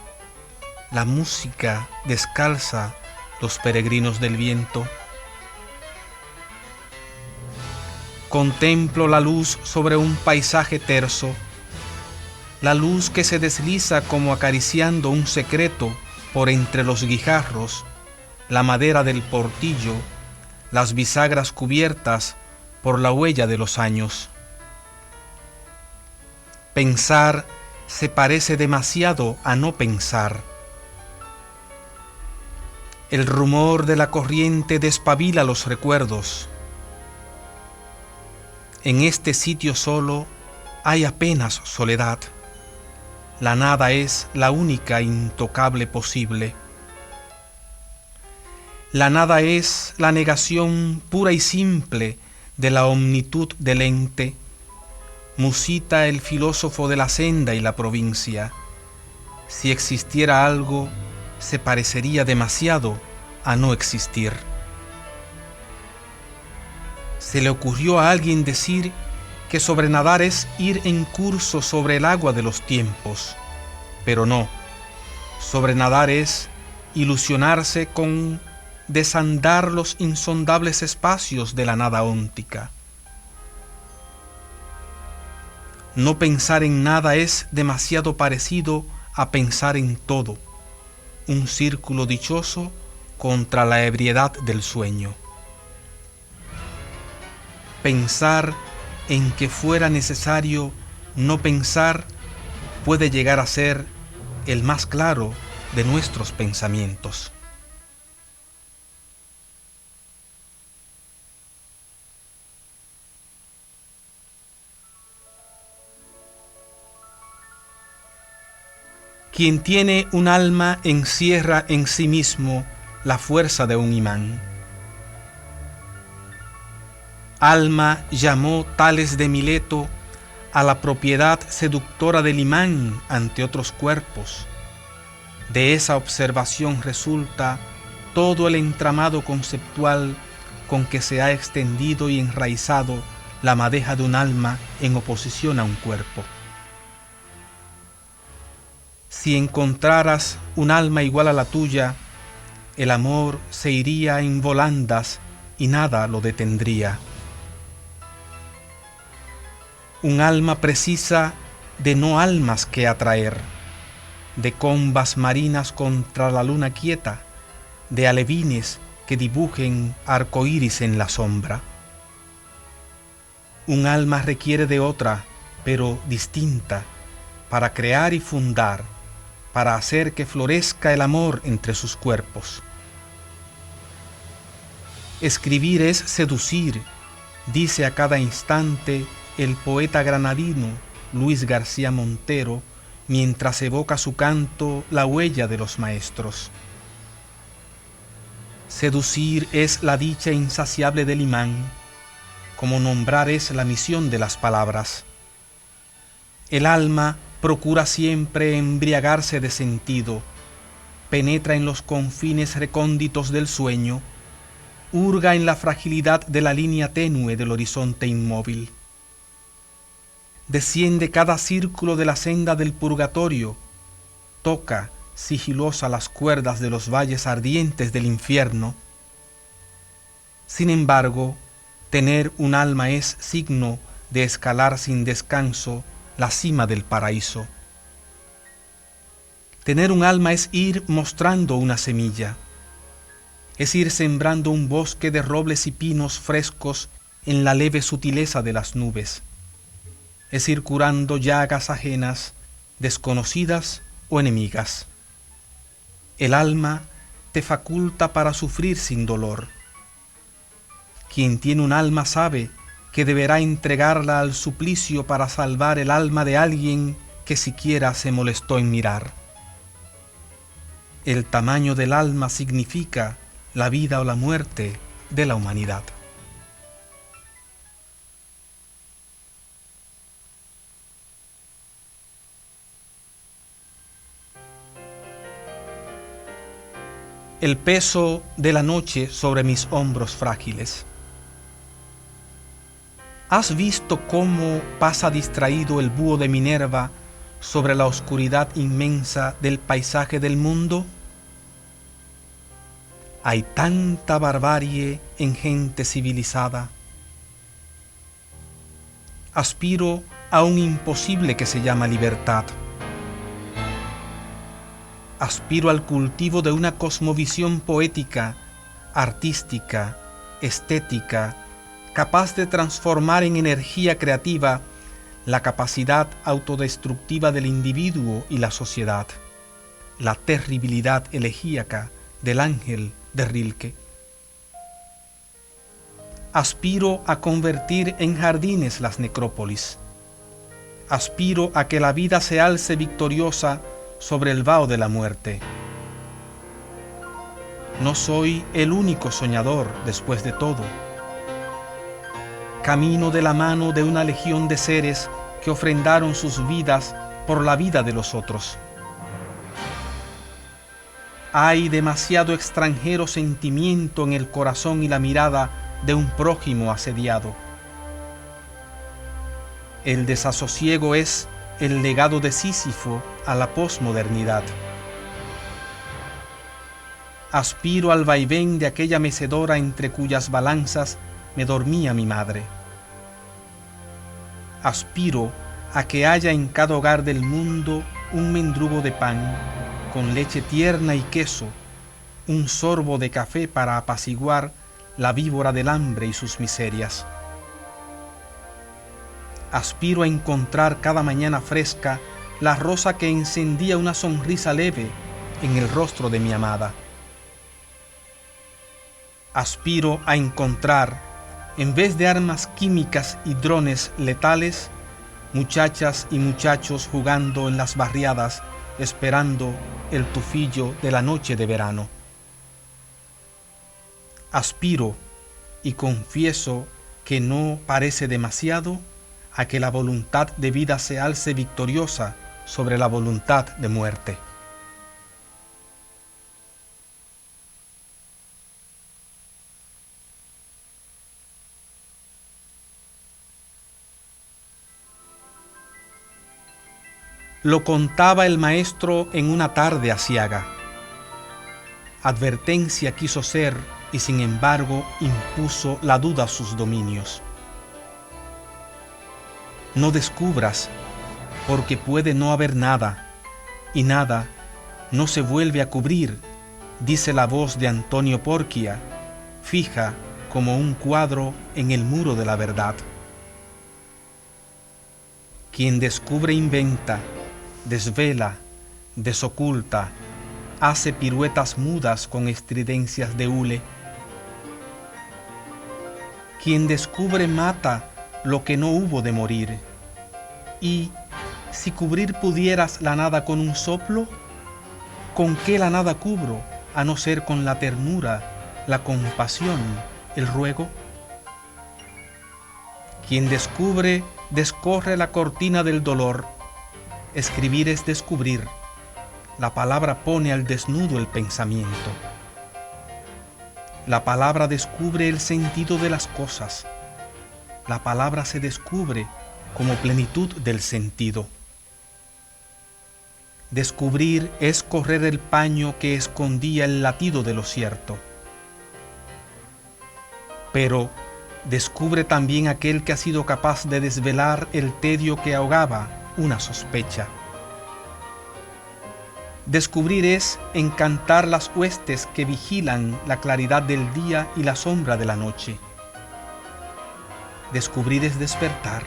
la música descalza los peregrinos del viento. Contemplo la luz sobre un paisaje terso, la luz que se desliza como acariciando un secreto por entre los guijarros, la madera del portillo, las bisagras cubiertas por la huella de los años. Pensar se parece demasiado a no pensar. El rumor de la corriente despabila los recuerdos. En este sitio solo hay apenas soledad. La nada es la única intocable posible. La nada es la negación pura y simple de la omnitud del ente, musita el filósofo de la senda y la provincia. Si existiera algo, se parecería demasiado a no existir. Se le ocurrió a alguien decir que sobrenadar es ir en curso sobre el agua de los tiempos, pero no, sobrenadar es ilusionarse con desandar los insondables espacios de la nada óntica. No pensar en nada es demasiado parecido a pensar en todo, un círculo dichoso contra la ebriedad del sueño. Pensar en que fuera necesario no pensar puede llegar a ser el más claro de nuestros pensamientos. Quien tiene un alma encierra en sí mismo la fuerza de un imán. Alma llamó Tales de Mileto a la propiedad seductora del imán ante otros cuerpos. De esa observación resulta todo el entramado conceptual con que se ha extendido y enraizado la madeja de un alma en oposición a un cuerpo. Si encontraras un alma igual a la tuya, el amor se iría en volandas y nada lo detendría. Un alma precisa de no almas que atraer, de combas marinas contra la luna quieta, de alevines que dibujen arcoíris en la sombra. Un alma requiere de otra, pero distinta, para crear y fundar, para hacer que florezca el amor entre sus cuerpos. Escribir es seducir, dice a cada instante el poeta granadino Luis García Montero, mientras evoca su canto la huella de los maestros. Seducir es la dicha insaciable del imán, como nombrar es la misión de las palabras. El alma procura siempre embriagarse de sentido, penetra en los confines recónditos del sueño, hurga en la fragilidad de la línea tenue del horizonte inmóvil. Desciende cada círculo de la senda del purgatorio, toca sigilosa las cuerdas de los valles ardientes del infierno. Sin embargo, tener un alma es signo de escalar sin descanso la cima del paraíso. Tener un alma es ir mostrando una semilla, es ir sembrando un bosque de robles y pinos frescos en la leve sutileza de las nubes, es ir curando llagas ajenas, desconocidas o enemigas. El alma te faculta para sufrir sin dolor. Quien tiene un alma sabe que deberá entregarla al suplicio para salvar el alma de alguien que siquiera se molestó en mirar. El tamaño del alma significa la vida o la muerte de la humanidad. El peso de la noche sobre mis hombros frágiles. ¿Has visto cómo pasa distraído el búho de Minerva sobre la oscuridad inmensa del paisaje del mundo? Hay tanta barbarie en gente civilizada. Aspiro a un imposible que se llama libertad. Aspiro al cultivo de una cosmovisión poética, artística, estética, capaz de transformar en energía creativa la capacidad autodestructiva del individuo y la sociedad, la terribilidad elegíaca del ángel de Rilke. Aspiro a convertir en jardines las necrópolis. Aspiro a que la vida se alce victoriosa sobre el vao de la muerte. No soy el único soñador después de todo. Camino de la mano de una legión de seres que ofrendaron sus vidas por la vida de los otros. Hay demasiado extranjero sentimiento en el corazón y la mirada de un prójimo asediado. El desasosiego es el legado de Sísifo a la posmodernidad. Aspiro al vaivén de aquella mecedora entre cuyas balanzas me dormía mi madre. Aspiro a que haya en cada hogar del mundo un mendrugo de pan, con leche tierna y queso, un sorbo de café para apaciguar la víbora del hambre y sus miserias. Aspiro a encontrar cada mañana fresca la rosa que encendía una sonrisa leve en el rostro de mi amada. Aspiro a encontrar, en vez de armas químicas y drones letales, muchachas y muchachos jugando en las barriadas, esperando el tufillo de la noche de verano. Aspiro, y confieso que no parece demasiado, a que la voluntad de vida se alce victoriosa sobre la voluntad de muerte. Lo contaba el maestro en una tarde aciaga. Advertencia quiso ser y sin embargo impuso la duda a sus dominios. No descubras, porque puede no haber nada, y nada no se vuelve a cubrir, dice la voz de Antonio Porquia, fija como un cuadro en el muro de la verdad. Quien descubre inventa, desvela, desoculta, hace piruetas mudas con estridencias de hule. Quien descubre mata lo que no hubo de morir. Y si cubrir pudieras la nada con un soplo, ¿con qué la nada cubro, a no ser con la ternura, la compasión, el ruego? Quien descubre, descorre la cortina del dolor. Escribir es descubrir. La palabra pone al desnudo el pensamiento. La palabra descubre el sentido de las cosas. La palabra se descubre como plenitud del sentido. Descubrir es correr el paño que escondía el latido de lo cierto. pero descubre también aquel que ha sido capaz de desvelar el tedio que ahogaba una sospecha. Descubrir es encantar las huestes que vigilan la claridad del día y la sombra de la noche. Descubrir es despertar.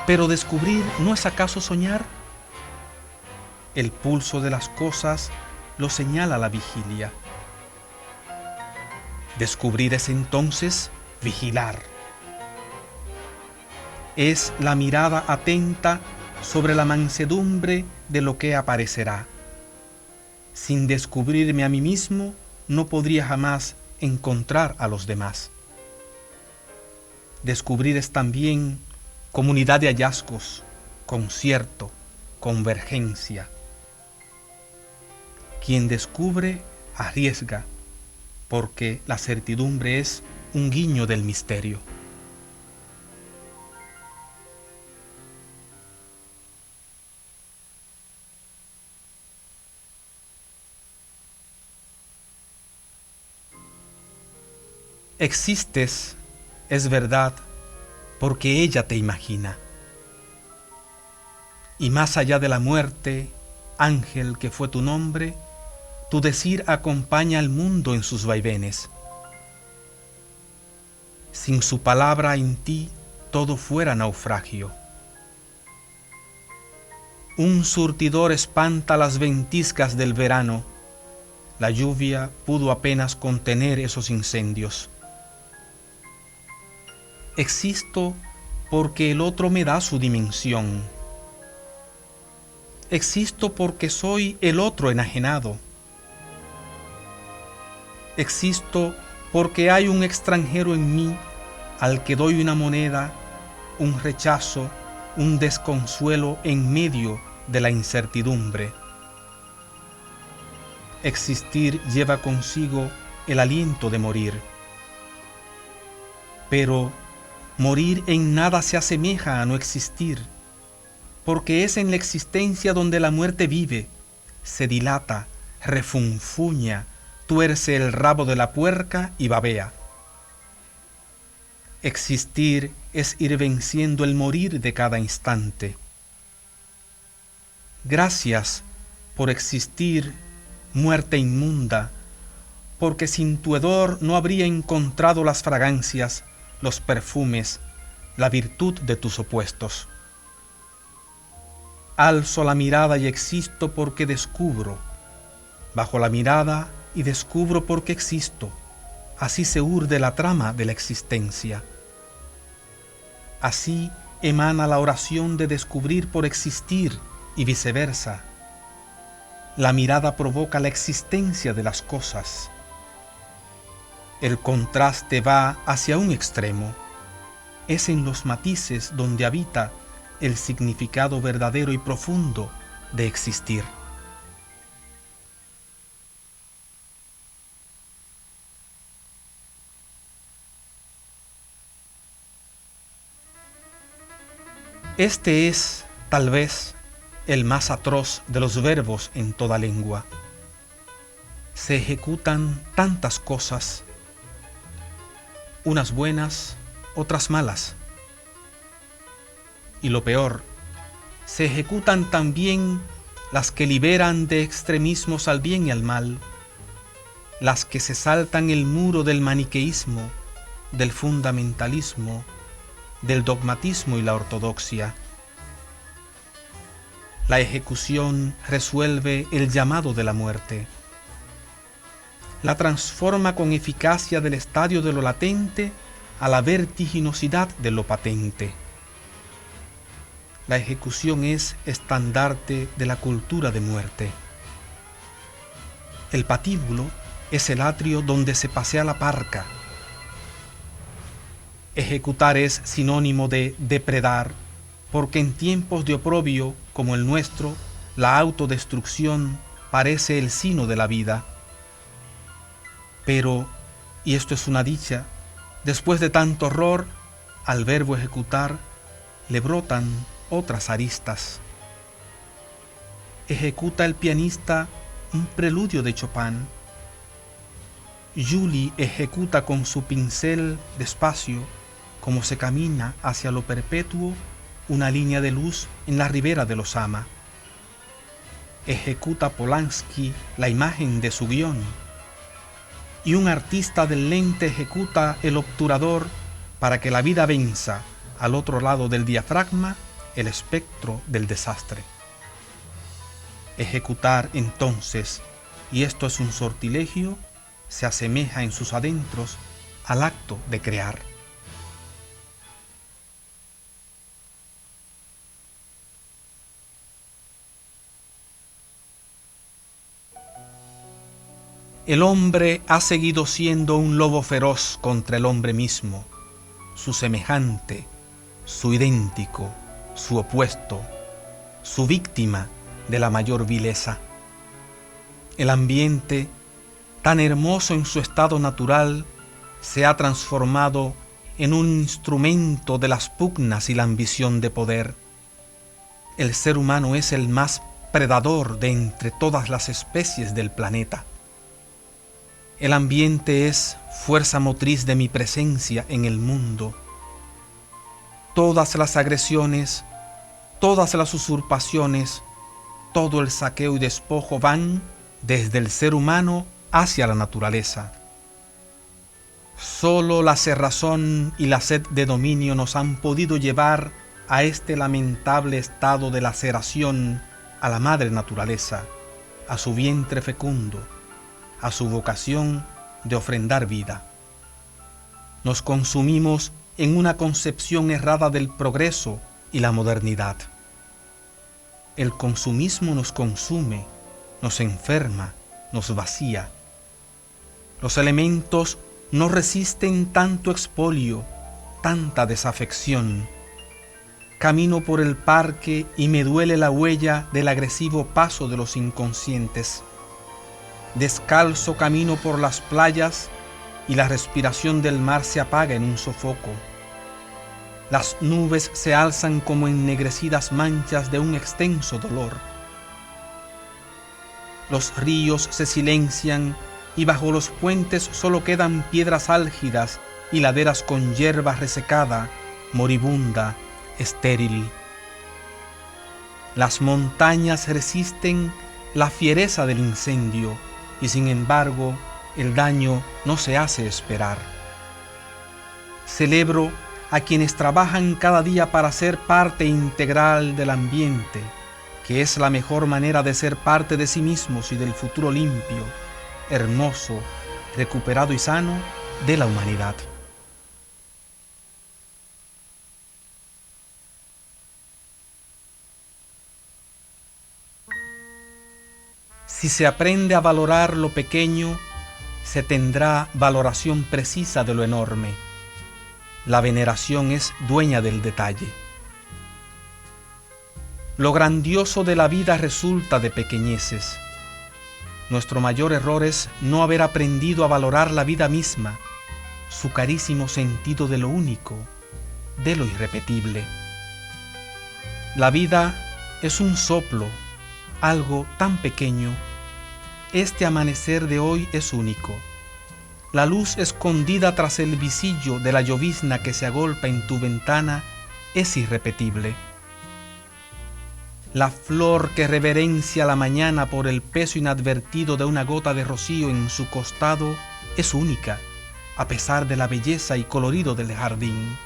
Pero descubrir, ¿no es acaso soñar? El pulso de las cosas lo señala la vigilia. Descubrir es entonces vigilar. Es la mirada atenta sobre la mansedumbre de lo que aparecerá. Sin descubrirme a mí mismo, no podría jamás encontrar a los demás. Descubrir es también comunidad de hallazgos, concierto, convergencia. Quien descubre, arriesga, porque la certidumbre es un guiño del misterio. Existes, es verdad, porque ella te imagina. Y más allá de la muerte, ángel que fue tu nombre, tu decir acompaña al mundo en sus vaivenes. Sin su palabra en ti, todo fuera naufragio. Un surtidor espanta las ventiscas del verano. La lluvia pudo apenas contener esos incendios. Existo porque el otro me da su dimensión. Existo porque soy el otro enajenado. Existo porque hay un extranjero en mí al que doy una moneda, un rechazo, un desconsuelo en medio de la incertidumbre. Existir lleva consigo el aliento de morir. Pero morir en nada se asemeja a no existir, porque es en la existencia donde la muerte vive, se dilata, refunfuña, tuerce el rabo de la puerca y babea. Existir es ir venciendo el morir de cada instante. Gracias por existir, muerte inmunda, porque sin tu hedor no habría encontrado las fragancias, los perfumes, la virtud de tus opuestos. Alzo la mirada y existo porque descubro. Bajo la mirada y descubro porque existo. Así se urde la trama de la existencia. Así emana la oración de descubrir por existir y viceversa. La mirada provoca la existencia de las cosas. El contraste va hacia un extremo. Es en los matices donde habita el significado verdadero y profundo de existir. Este es, tal vez, el más atroz de los verbos en toda lengua. Se ejecutan tantas cosas, unas buenas, otras malas. Y lo peor, se ejecutan también las que liberan de extremismos al bien y al mal, las que se saltan el muro del maniqueísmo, del fundamentalismo, del dogmatismo y la ortodoxia. La ejecución resuelve el llamado de la muerte. La transforma con eficacia del estadio de lo latente a la vertiginosidad de lo patente. La ejecución es estandarte de la cultura de muerte. El patíbulo es el atrio donde se pasea la parca. Ejecutar es sinónimo de depredar, porque en tiempos de oprobio como el nuestro, la autodestrucción parece el sino de la vida. Pero, y esto es una dicha, después de tanto horror, al verbo ejecutar le brotan otras aristas. Ejecuta el pianista un preludio de Chopin. Julie ejecuta con su pincel despacio, como se camina hacia lo perpetuo, una línea de luz en la ribera de Lozama. Ejecuta Polanski la imagen de su guión, y un artista del lente ejecuta el obturador para que la vida venza al otro lado del diafragma el espectro del desastre. Ejecutar entonces, y esto es un sortilegio, se asemeja en sus adentros al acto de crear. El hombre ha seguido siendo un lobo feroz contra el hombre mismo, su semejante, su idéntico, su opuesto, su víctima de la mayor vileza. El ambiente, tan hermoso en su estado natural, se ha transformado en un instrumento de las pugnas y la ambición de poder. El ser humano es el más predador de entre todas las especies del planeta. El ambiente es fuerza motriz de mi presencia en el mundo. Todas las agresiones, todas las usurpaciones, todo el saqueo y despojo van desde el ser humano hacia la naturaleza. Solo la cerrazón y la sed de dominio nos han podido llevar a este lamentable estado de laceración a la madre naturaleza, a su vientre fecundo, a su vocación de ofrendar vida. Nos consumimos en una concepción errada del progreso y la modernidad. El consumismo nos consume, nos enferma, nos vacía. Los elementos no resisten tanto expolio, tanta desafección. Camino por el parque y me duele la huella del agresivo paso de los inconscientes. Descalzo camino por las playas y la respiración del mar se apaga en un sofoco. Las nubes se alzan como ennegrecidas manchas de un extenso dolor. Los ríos se silencian y bajo los puentes solo quedan piedras álgidas y laderas con hierba resecada, moribunda, estéril. Las montañas resisten la fiereza del incendio y sin embargo el daño no se hace esperar. Celebro a quienes trabajan cada día para ser parte integral del ambiente, que es la mejor manera de ser parte de sí mismos y del futuro limpio, hermoso, recuperado y sano de la humanidad. Si se aprende a valorar lo pequeño, se tendrá valoración precisa de lo enorme. La veneración es dueña del detalle. Lo grandioso de la vida resulta de pequeñeces. Nuestro mayor error es no haber aprendido a valorar la vida misma, su carísimo sentido de lo único, de lo irrepetible. La vida es un soplo, algo tan pequeño. Este amanecer de hoy es único. La luz escondida tras el visillo de la llovizna que se agolpa en tu ventana es irrepetible. La flor que reverencia la mañana por el peso inadvertido de una gota de rocío en su costado es única, a pesar de la belleza y colorido del jardín.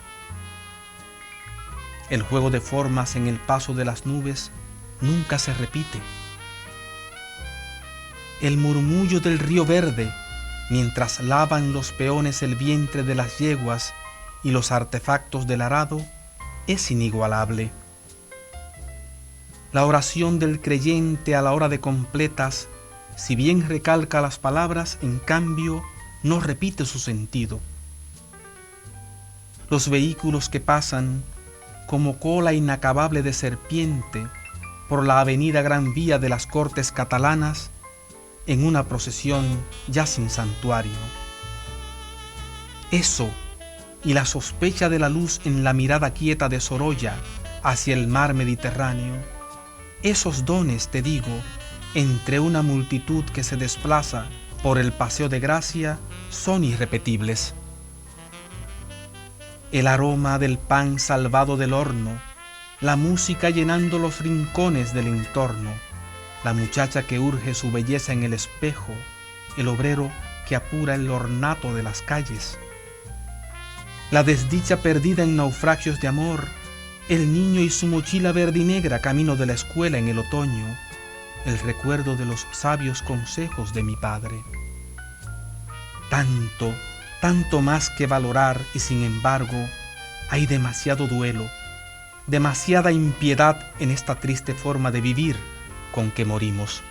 El juego de formas en el paso de las nubes nunca se repite. El murmullo del río verde, mientras lavan los peones el vientre de las yeguas y los artefactos del arado, es inigualable. La oración del creyente a la hora de completas, si bien recalca las palabras, en cambio no repite su sentido. Los vehículos que pasan, como cola inacabable de serpiente, por la avenida Gran Vía de las Cortes catalanas, en una procesión ya sin santuario. Eso y la sospecha de la luz en la mirada quieta de Sorolla hacia el mar Mediterráneo, esos dones, te digo, entre una multitud que se desplaza por el Paseo de Gracia son irrepetibles. El aroma del pan salvado del horno, la música llenando los rincones del entorno, la muchacha que urge su belleza en el espejo, el obrero que apura el ornato de las calles, la desdicha perdida en naufragios de amor, el niño y su mochila verde y negra camino de la escuela en el otoño, el recuerdo de los sabios consejos de mi padre. Tanto, tanto más que valorar y sin embargo hay demasiado duelo, demasiada impiedad en esta triste forma de vivir con que morimos.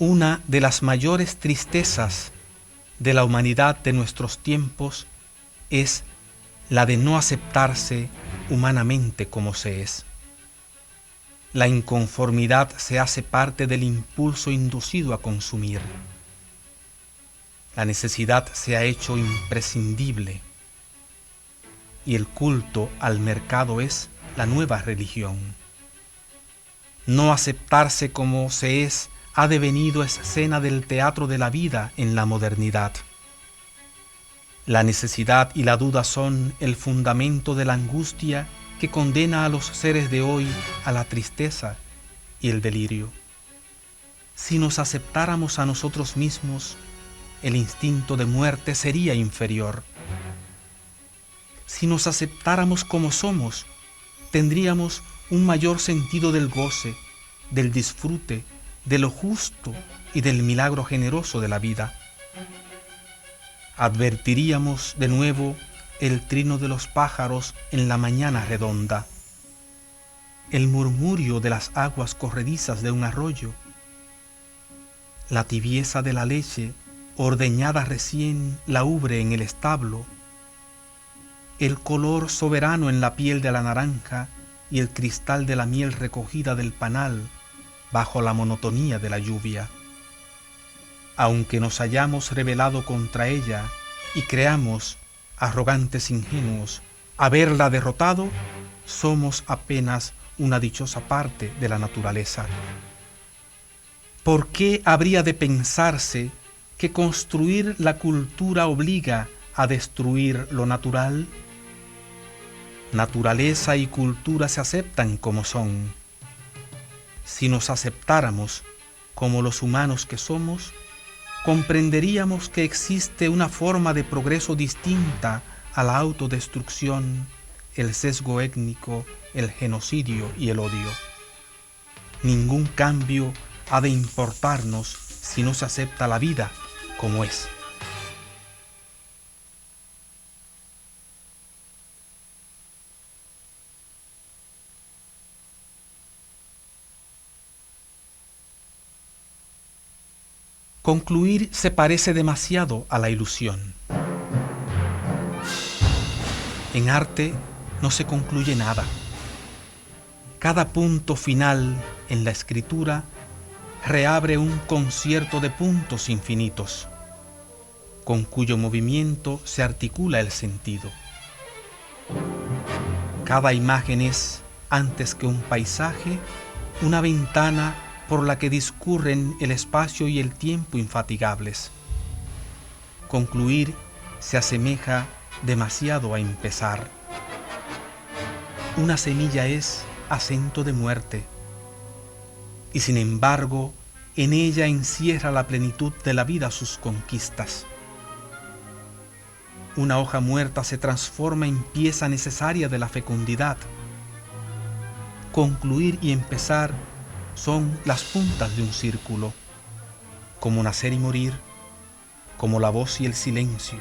Una de las mayores tristezas de la humanidad de nuestros tiempos es la de no aceptarse humanamente como se es. La inconformidad se hace parte del impulso inducido a consumir. La necesidad se ha hecho imprescindible y el culto al mercado es la nueva religión. No aceptarse como se es ha devenido escena del teatro de la vida en la modernidad. La necesidad y la duda son el fundamento de la angustia que condena a los seres de hoy a la tristeza y el delirio. Si nos aceptáramos a nosotros mismos, el instinto de muerte sería inferior. Si nos aceptáramos como somos, tendríamos un mayor sentido del goce, del disfrute, de lo justo y del milagro generoso de la vida. Advertiríamos de nuevo el trino de los pájaros en la mañana redonda, el murmurio de las aguas corredizas de un arroyo, la tibieza de la leche ordeñada recién la ubre en el establo, el color soberano en la piel de la naranja y el cristal de la miel recogida del panal bajo la monotonía de la lluvia. Aunque nos hayamos rebelado contra ella y creamos, arrogantes ingenuos, haberla derrotado, somos apenas una dichosa parte de la naturaleza. ¿Por qué habría de pensarse que construir la cultura obliga a destruir lo natural? Naturaleza y cultura se aceptan como son. Si nos aceptáramos como los humanos que somos, comprenderíamos que existe una forma de progreso distinta a la autodestrucción, el sesgo étnico, el genocidio y el odio. Ningún cambio ha de importarnos si no se acepta la vida como es. Concluir se parece demasiado a la ilusión. En arte no se concluye nada. Cada punto final en la escritura reabre un concierto de puntos infinitos, con cuyo movimiento se articula el sentido. Cada imagen es, antes que un paisaje, una ventana por la que discurren el espacio y el tiempo infatigables. Concluir se asemeja demasiado a empezar. Una semilla es acento de muerte, y sin embargo, en ella encierra la plenitud de la vida sus conquistas. Una hoja muerta se transforma en pieza necesaria de la fecundidad. Concluir y empezar son las puntas de un círculo, como nacer y morir, como la voz y el silencio,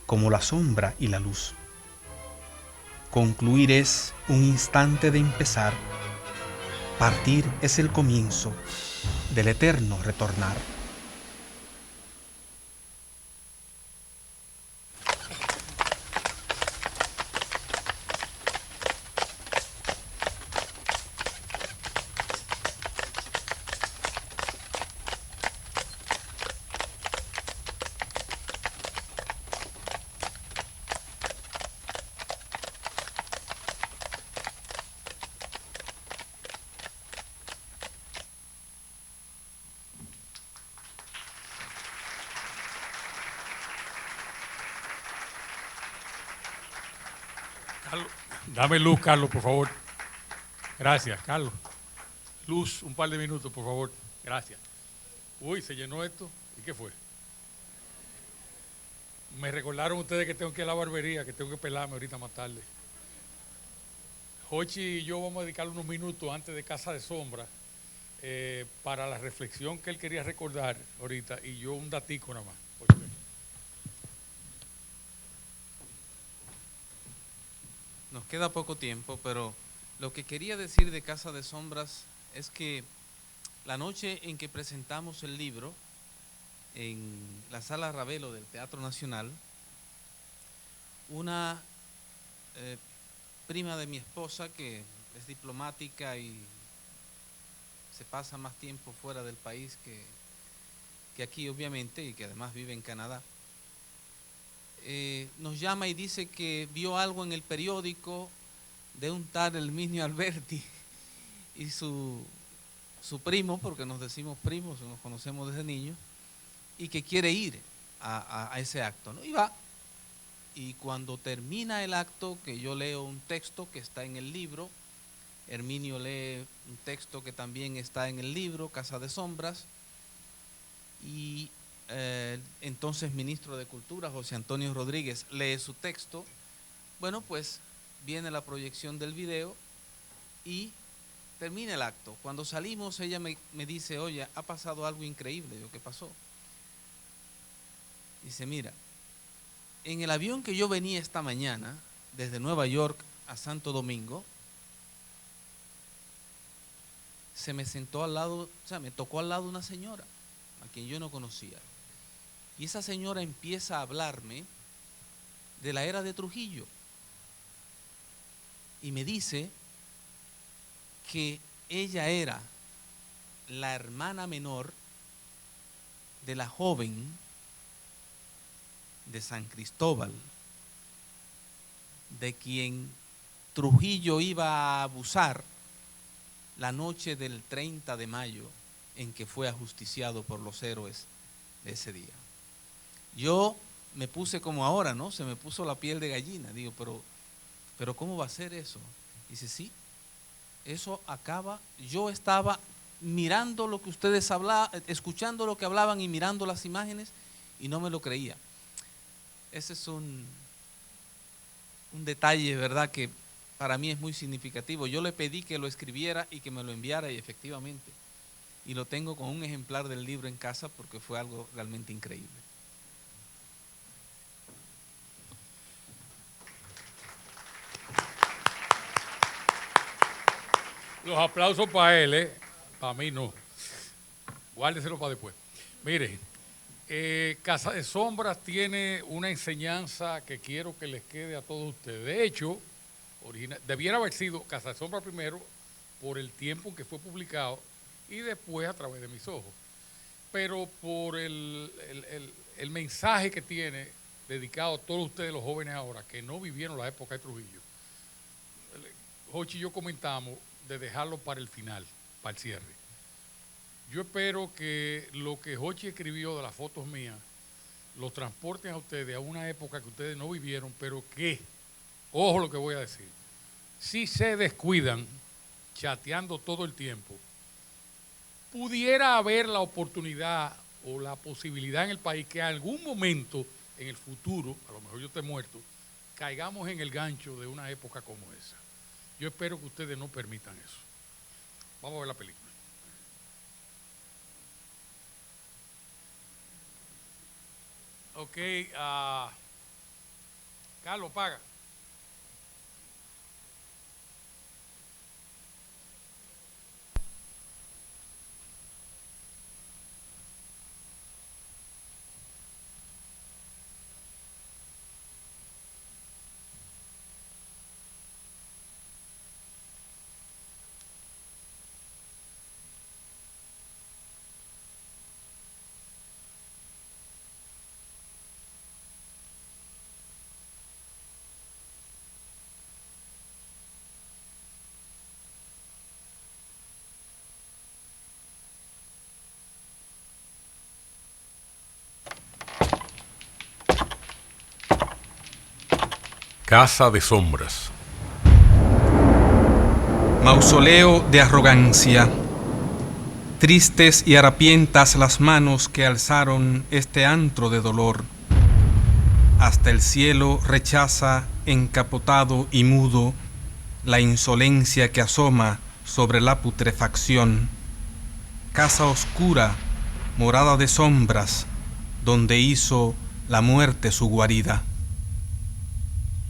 como la sombra y la luz. Concluir es un instante de empezar, partir es el comienzo del eterno retornar. Carlos, dame luz, Carlos, por favor. Gracias, Carlos. Luz, un par de minutos, por favor. Gracias. Uy, se llenó esto. ¿Y qué fue? Me recordaron ustedes que tengo que ir a la barbería, que tengo que pelarme ahorita más tarde. Jochi y yo vamos a dedicarle unos minutos antes de Casa de Sombra para la reflexión que él quería recordar ahorita, y yo un datico nada más. Nos queda poco tiempo, pero lo que quería decir de Casa de Sombras es que la noche en que presentamos el libro en la Sala Ravelo del Teatro Nacional, una prima de mi esposa, que es diplomática y se pasa más tiempo fuera del país que aquí, obviamente, y que además vive en Canadá, nos llama y dice que vio algo en el periódico de un tal Herminio Alberti y su primo, porque nos decimos primos, nos conocemos desde niños, y que quiere ir a ese acto, ¿no? Y va. Y cuando termina el acto, que yo leo un texto que está en el libro, Herminio lee un texto que también está en el libro, Casa de Sombras, y entonces ministro de Cultura, José Antonio Rodríguez, lee su texto. Bueno, pues viene la proyección del video y termina el acto. Cuando salimos, ella me dice, oye, ha pasado algo increíble. Yo, ¿qué pasó? Dice, mira, en el avión que yo venía esta mañana, desde Nueva York a Santo Domingo, se me sentó al lado, o sea, me tocó al lado una señora a quien yo no conocía. Y esa señora empieza a hablarme de la era de Trujillo. Y me dice que ella era la hermana menor de la joven de San Cristóbal, de quien Trujillo iba a abusar la noche del 30 de mayo en que fue ajusticiado por los héroes de ese día. Yo me puse como ahora, ¿no? Se me puso la piel de gallina. Digo, pero ¿cómo va a ser eso? Dice, sí, eso acaba. Yo estaba mirando lo que ustedes hablaban, escuchando lo que hablaban y mirando las imágenes y no me lo creía. Ese es un detalle, ¿verdad?, que para mí es muy significativo. Yo le pedí que lo escribiera y que me lo enviara y efectivamente. Y lo tengo con un ejemplar del libro en casa porque fue algo realmente increíble. Los aplausos para él, para mí no. Guárdeselo para después. Mire, Casa de Sombras tiene una enseñanza que quiero que les quede a todos ustedes. De hecho, debiera haber sido Casa de Sombras primero por el tiempo en que fue publicado y después a través de mis ojos. Pero por el mensaje que tiene dedicado a todos ustedes los jóvenes ahora que no vivieron la época de Trujillo. Jochi y yo comentamos de dejarlo para el final, para el cierre. Yo espero que lo que Jochi escribió de las fotos mías lo transporten a ustedes a una época que ustedes no vivieron, pero que, ojo lo que voy a decir, si se descuidan chateando todo el tiempo, pudiera haber la oportunidad o la posibilidad en el país que en algún momento en el futuro, a lo mejor yo esté muerto, caigamos en el gancho de una época como esa. Yo espero que ustedes no permitan eso. Vamos a ver la película. Ok, Carlos, paga. Casa de Sombras. Mausoleo de arrogancia. Tristes y harapientas las manos que alzaron este antro de dolor. Hasta el cielo rechaza, encapotado y mudo, la insolencia que asoma sobre la putrefacción. Casa oscura, morada de sombras, donde hizo la muerte su guarida.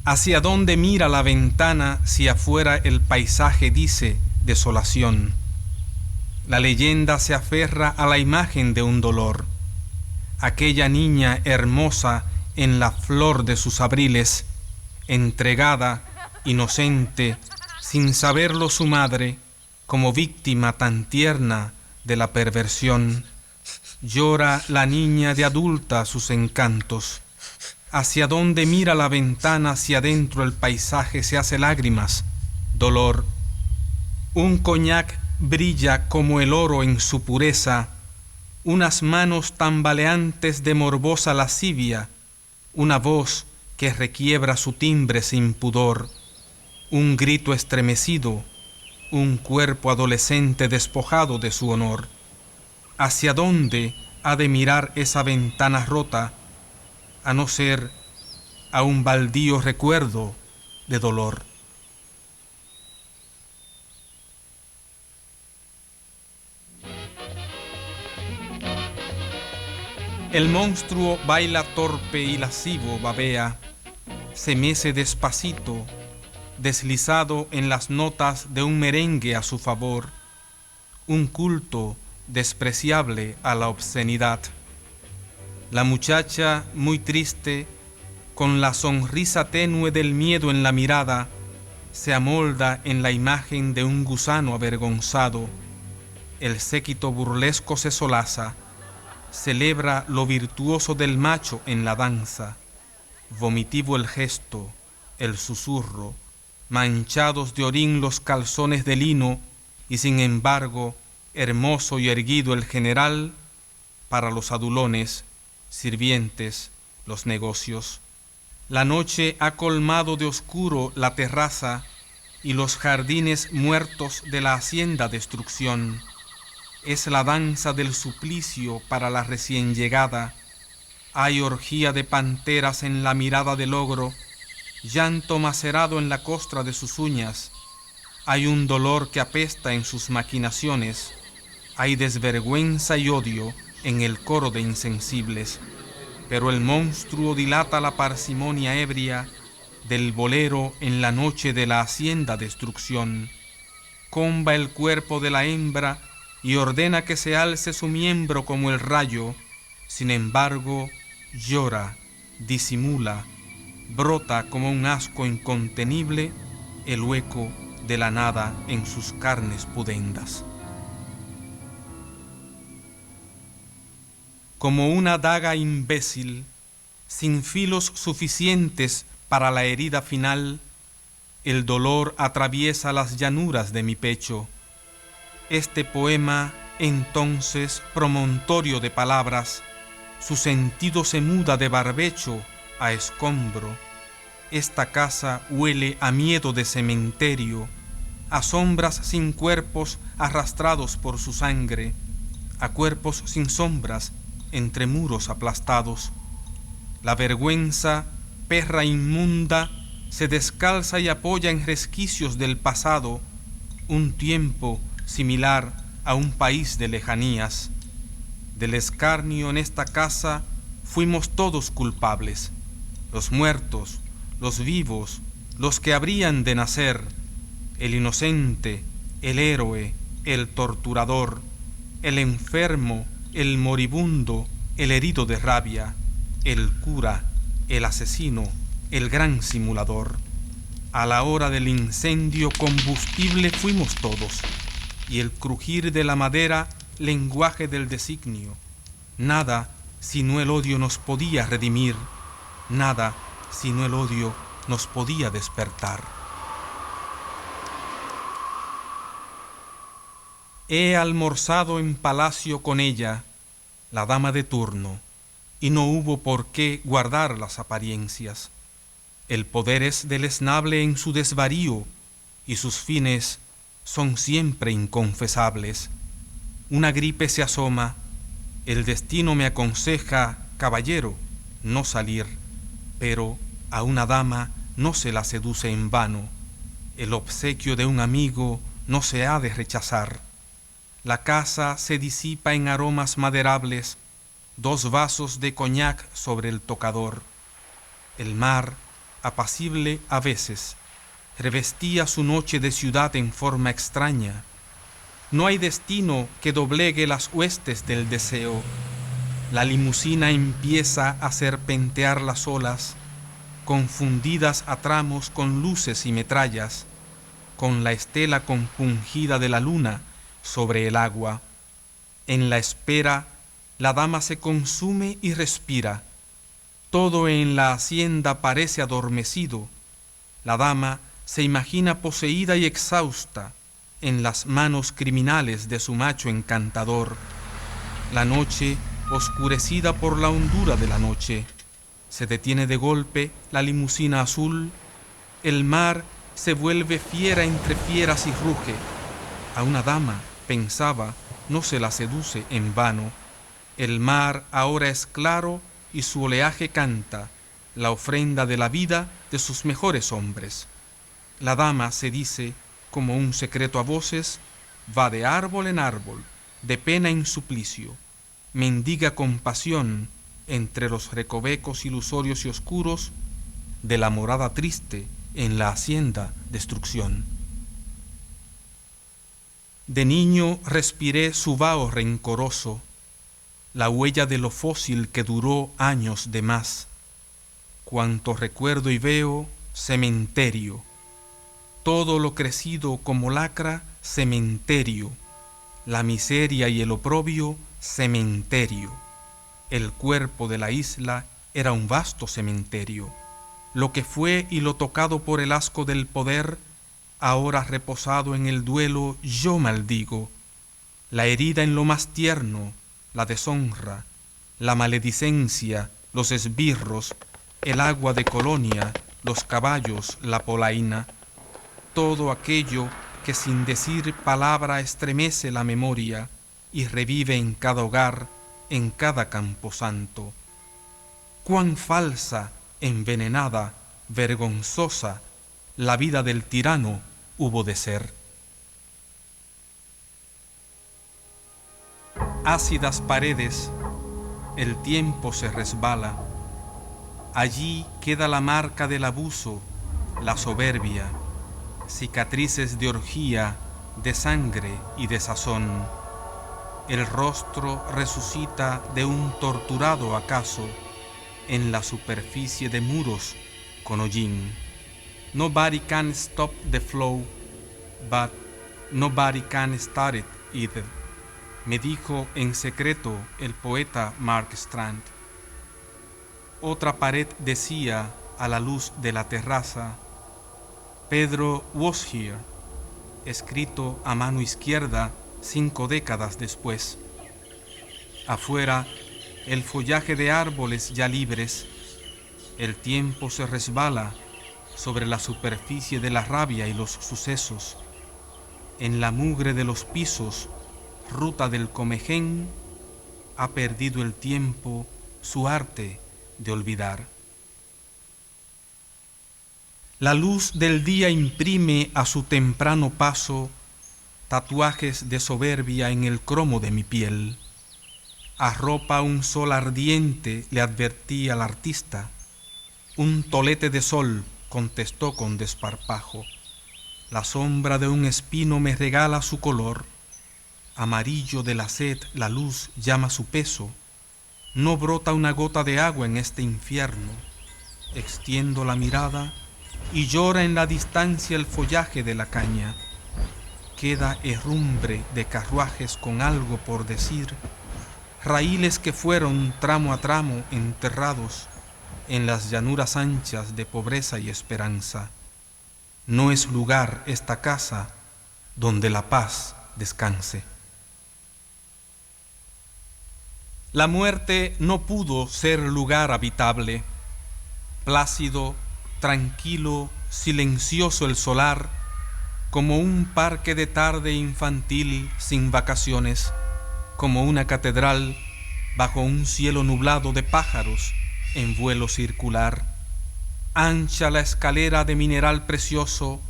¿Hacia dónde mira la ventana si afuera el paisaje dice desolación? La leyenda se aferra a la imagen de un dolor. Aquella niña hermosa en la flor de sus abriles, entregada, inocente, sin saberlo su madre, como víctima tan tierna de la perversión. Llora la niña de adulta sus encantos. Hacia dónde mira la ventana si adentro el paisaje se hace lágrimas, dolor. Un coñac brilla como el oro en su pureza, unas manos tambaleantes de morbosa lascivia, una voz que requiebra su timbre sin pudor, un grito estremecido, un cuerpo adolescente despojado de su honor. ¿Hacia dónde ha de mirar esa ventana rota, a no ser a un baldío recuerdo de dolor? El monstruo baila torpe y lascivo, babea, se mece despacito, deslizado en las notas de un merengue a su favor, un culto despreciable a la obscenidad. La muchacha, muy triste, con la sonrisa tenue del miedo en la mirada, se amolda en la imagen de un gusano avergonzado. El séquito burlesco se solaza, celebra lo virtuoso del macho en la danza. Vomitivo el gesto, el susurro, manchados de orín los calzones de lino, y sin embargo, hermoso y erguido el general, para los adulones, sirvientes, los negocios. La noche ha colmado de oscuro la terraza y los jardines muertos de la hacienda destrucción. Es la danza del suplicio para la recién llegada. Hay orgía de panteras en la mirada del ogro, llanto macerado en la costra de sus uñas. Hay un dolor que apesta en sus maquinaciones. Hay desvergüenza y odio en el coro de insensibles. Pero el monstruo dilata la parsimonia ebria del bolero en la noche de la hacienda destrucción. Comba el cuerpo de la hembra y ordena que se alce su miembro como el rayo. Sin embargo, llora, disimula, brota como un asco incontenible el hueco de la nada en sus carnes pudendas. Como una daga imbécil, sin filos suficientes para la herida final, el dolor atraviesa las llanuras de mi pecho. Este poema, entonces promontorio de palabras, su sentido se muda de barbecho a escombro. Esta casa huele a miedo de cementerio, a sombras sin cuerpos arrastrados por su sangre, a cuerpos sin sombras entre muros aplastados. La vergüenza, perra inmunda, se descalza y apoya en resquicios del pasado, un tiempo similar a un país de lejanías. Del escarnio en esta casa fuimos todos culpables, los muertos, los vivos, los que habrían de nacer, el inocente, el héroe, el torturador, el enfermo, el moribundo, el herido de rabia, el cura, el asesino, el gran simulador. A la hora del incendio combustible fuimos todos, y el crujir de la madera lenguaje del designio. Nada sino el odio nos podía redimir, nada sino el odio nos podía despertar. He almorzado en palacio con ella, la dama de turno, y no hubo por qué guardar las apariencias. El poder es deleznable en su desvarío, y sus fines son siempre inconfesables. Una gripe se asoma, el destino me aconseja, caballero, no salir, pero a una dama no se la seduce en vano. El obsequio de un amigo no se ha de rechazar. La casa se disipa en aromas maderables, 2 vasos de coñac sobre el tocador. El mar, apacible a veces, revestía su noche de ciudad en forma extraña. No hay destino que doblegue las huestes del deseo. La limusina empieza a serpentear las olas, confundidas a tramos con luces y metrallas, con la estela compungida de la luna sobre el agua. En la espera, la dama se consume y respira. Todo en la hacienda parece adormecido. La dama se imagina poseída y exhausta en las manos criminales de su macho encantador. La noche, oscurecida por la hondura de la noche, se detiene de golpe la limusina azul. El mar se vuelve fiera entre fieras y ruge. A una dama, pensaba, no se la seduce en vano. El mar ahora es claro y su oleaje canta la ofrenda de la vida de sus mejores hombres. La dama se dice, como un secreto a voces, va de árbol en árbol, de pena en suplicio, mendiga compasión entre los recovecos ilusorios y oscuros de la morada triste en la hacienda destrucción. De niño respiré su vaho rencoroso, la huella de lo fósil que duró años de más. Cuanto recuerdo y veo, cementerio. Todo lo crecido como lacra, cementerio. La miseria y el oprobio, cementerio. El cuerpo de la isla era un vasto cementerio. Lo que fue y lo tocado por el asco del poder, ahora reposado en el duelo, yo maldigo. La herida en lo más tierno, la deshonra, la maledicencia, los esbirros, el agua de colonia, los caballos, la polaina, todo aquello que sin decir palabra estremece la memoria y revive en cada hogar, en cada camposanto. Cuán falsa, envenenada, vergonzosa, la vida del tirano hubo de ser. Ácidas paredes, el tiempo se resbala. Allí queda la marca del abuso, la soberbia, cicatrices de orgía, de sangre y de sazón. El rostro resucita de un torturado acaso en la superficie de muros con hollín. Nobody can stop the flow, but nobody can start it either, me dijo en secreto el poeta Mark Strand. Otra pared decía a la luz de la terraza, Pedro was here, escrito a mano izquierda 5 décadas después. Afuera, el follaje de árboles ya libres, el tiempo se resbala sobre la superficie de la rabia y los sucesos. En la mugre de los pisos, ruta del Comején, ha perdido el tiempo su arte de olvidar. La luz del día imprime a su temprano paso tatuajes de soberbia en el cromo de mi piel. Arropa un sol ardiente, le advertí al artista. Un tolete de sol, contestó con desparpajo. La sombra de un espino me regala su color. Amarillo de la sed, la luz llama su peso. No brota una gota de agua en este infierno. Extiendo la mirada y llora en la distancia el follaje de la caña. Queda herrumbre de carruajes con algo por decir, raíles que fueron tramo a tramo enterrados en las llanuras anchas de pobreza y esperanza. No es lugar esta casa donde la paz descanse. La muerte no pudo ser lugar habitable. Plácido, tranquilo, silencioso el solar, como un parque de tarde infantil sin vacaciones, como una catedral bajo un cielo nublado de pájaros en vuelo circular. Ancha la escalera de mineral precioso,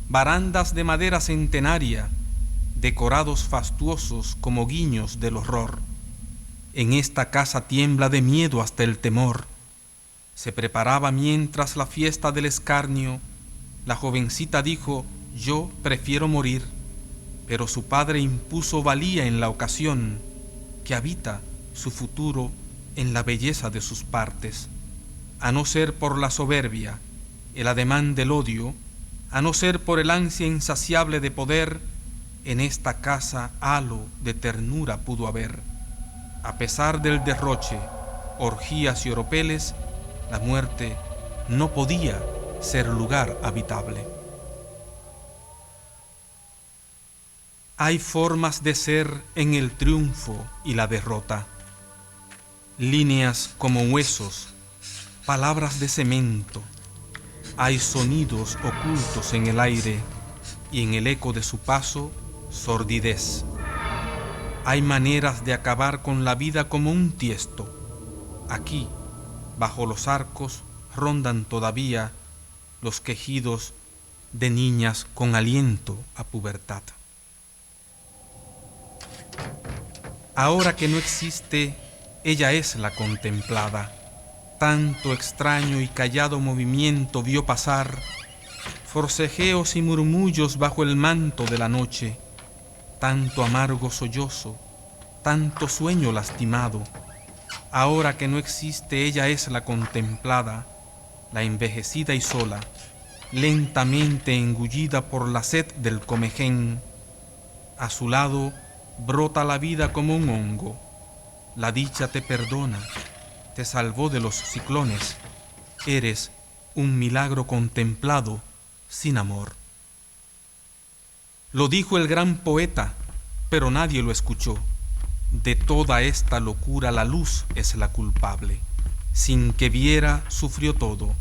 barandas de madera centenaria, decorados fastuosos como guiños del horror. En esta casa tiembla de miedo hasta el temor. Se preparaba mientras la fiesta del escarnio. La jovencita dijo: yo prefiero morir, pero su padre impuso valía en la ocasión, que habita su futuro en la belleza de sus partes. A no ser por la soberbia, el ademán del odio, a no ser por el ansia insaciable de poder, en esta casa halo de ternura pudo haber. A pesar del derroche, orgías y oropeles, la muerte no podía ser lugar habitable. Hay formas de ser en el triunfo y la derrota, líneas como huesos, palabras de cemento. Hay sonidos ocultos en el aire y en el eco de su paso, sordidez. Hay maneras de acabar con la vida como un tiesto. Aquí, bajo los arcos, rondan todavía los quejidos de niñas con aliento a pubertad. Ahora que no existe, ella es la contemplada. Tanto extraño y callado movimiento vio pasar, forcejeos y murmullos bajo el manto de la noche, tanto amargo sollozo, tanto sueño lastimado. Ahora que no existe, ella es la contemplada, la envejecida y sola, lentamente engullida por la sed del comején. A su lado brota la vida como un hongo. La dicha te perdona, te salvó de los ciclones. Eres un milagro contemplado sin amor. Lo dijo el gran poeta, pero nadie lo escuchó. De toda esta locura la luz es la culpable. Sin que viera, sufrió todo.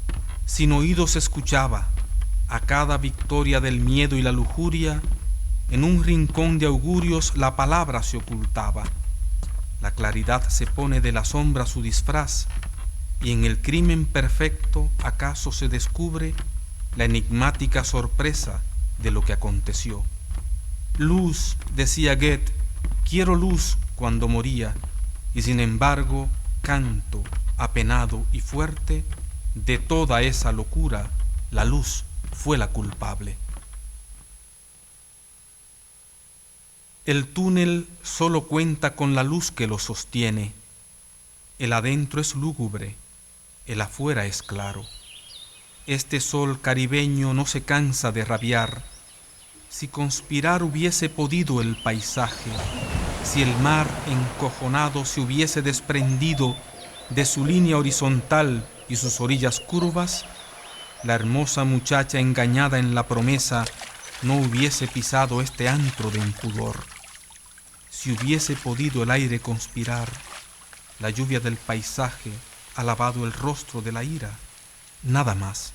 Sin oídos escuchaba. A cada victoria del miedo y la lujuria, en un rincón de augurios la palabra se ocultaba. La claridad se pone de la sombra su disfraz, y en el crimen perfecto acaso se descubre la enigmática sorpresa de lo que aconteció. Luz, decía Goethe, quiero luz cuando moría, y sin embargo, canto, apenado y fuerte, de toda esa locura, la luz fue la culpable. El túnel solo cuenta con la luz que lo sostiene. El adentro es lúgubre, el afuera es claro. Este sol caribeño no se cansa de rabiar. Si conspirar hubiese podido el paisaje, si el mar encojonado se hubiese desprendido de su línea horizontal y sus orillas curvas, la hermosa muchacha engañada en la promesa no hubiese pisado este antro de impudor. Si hubiese podido el aire conspirar, la lluvia del paisaje ha lavado el rostro de la ira, nada más.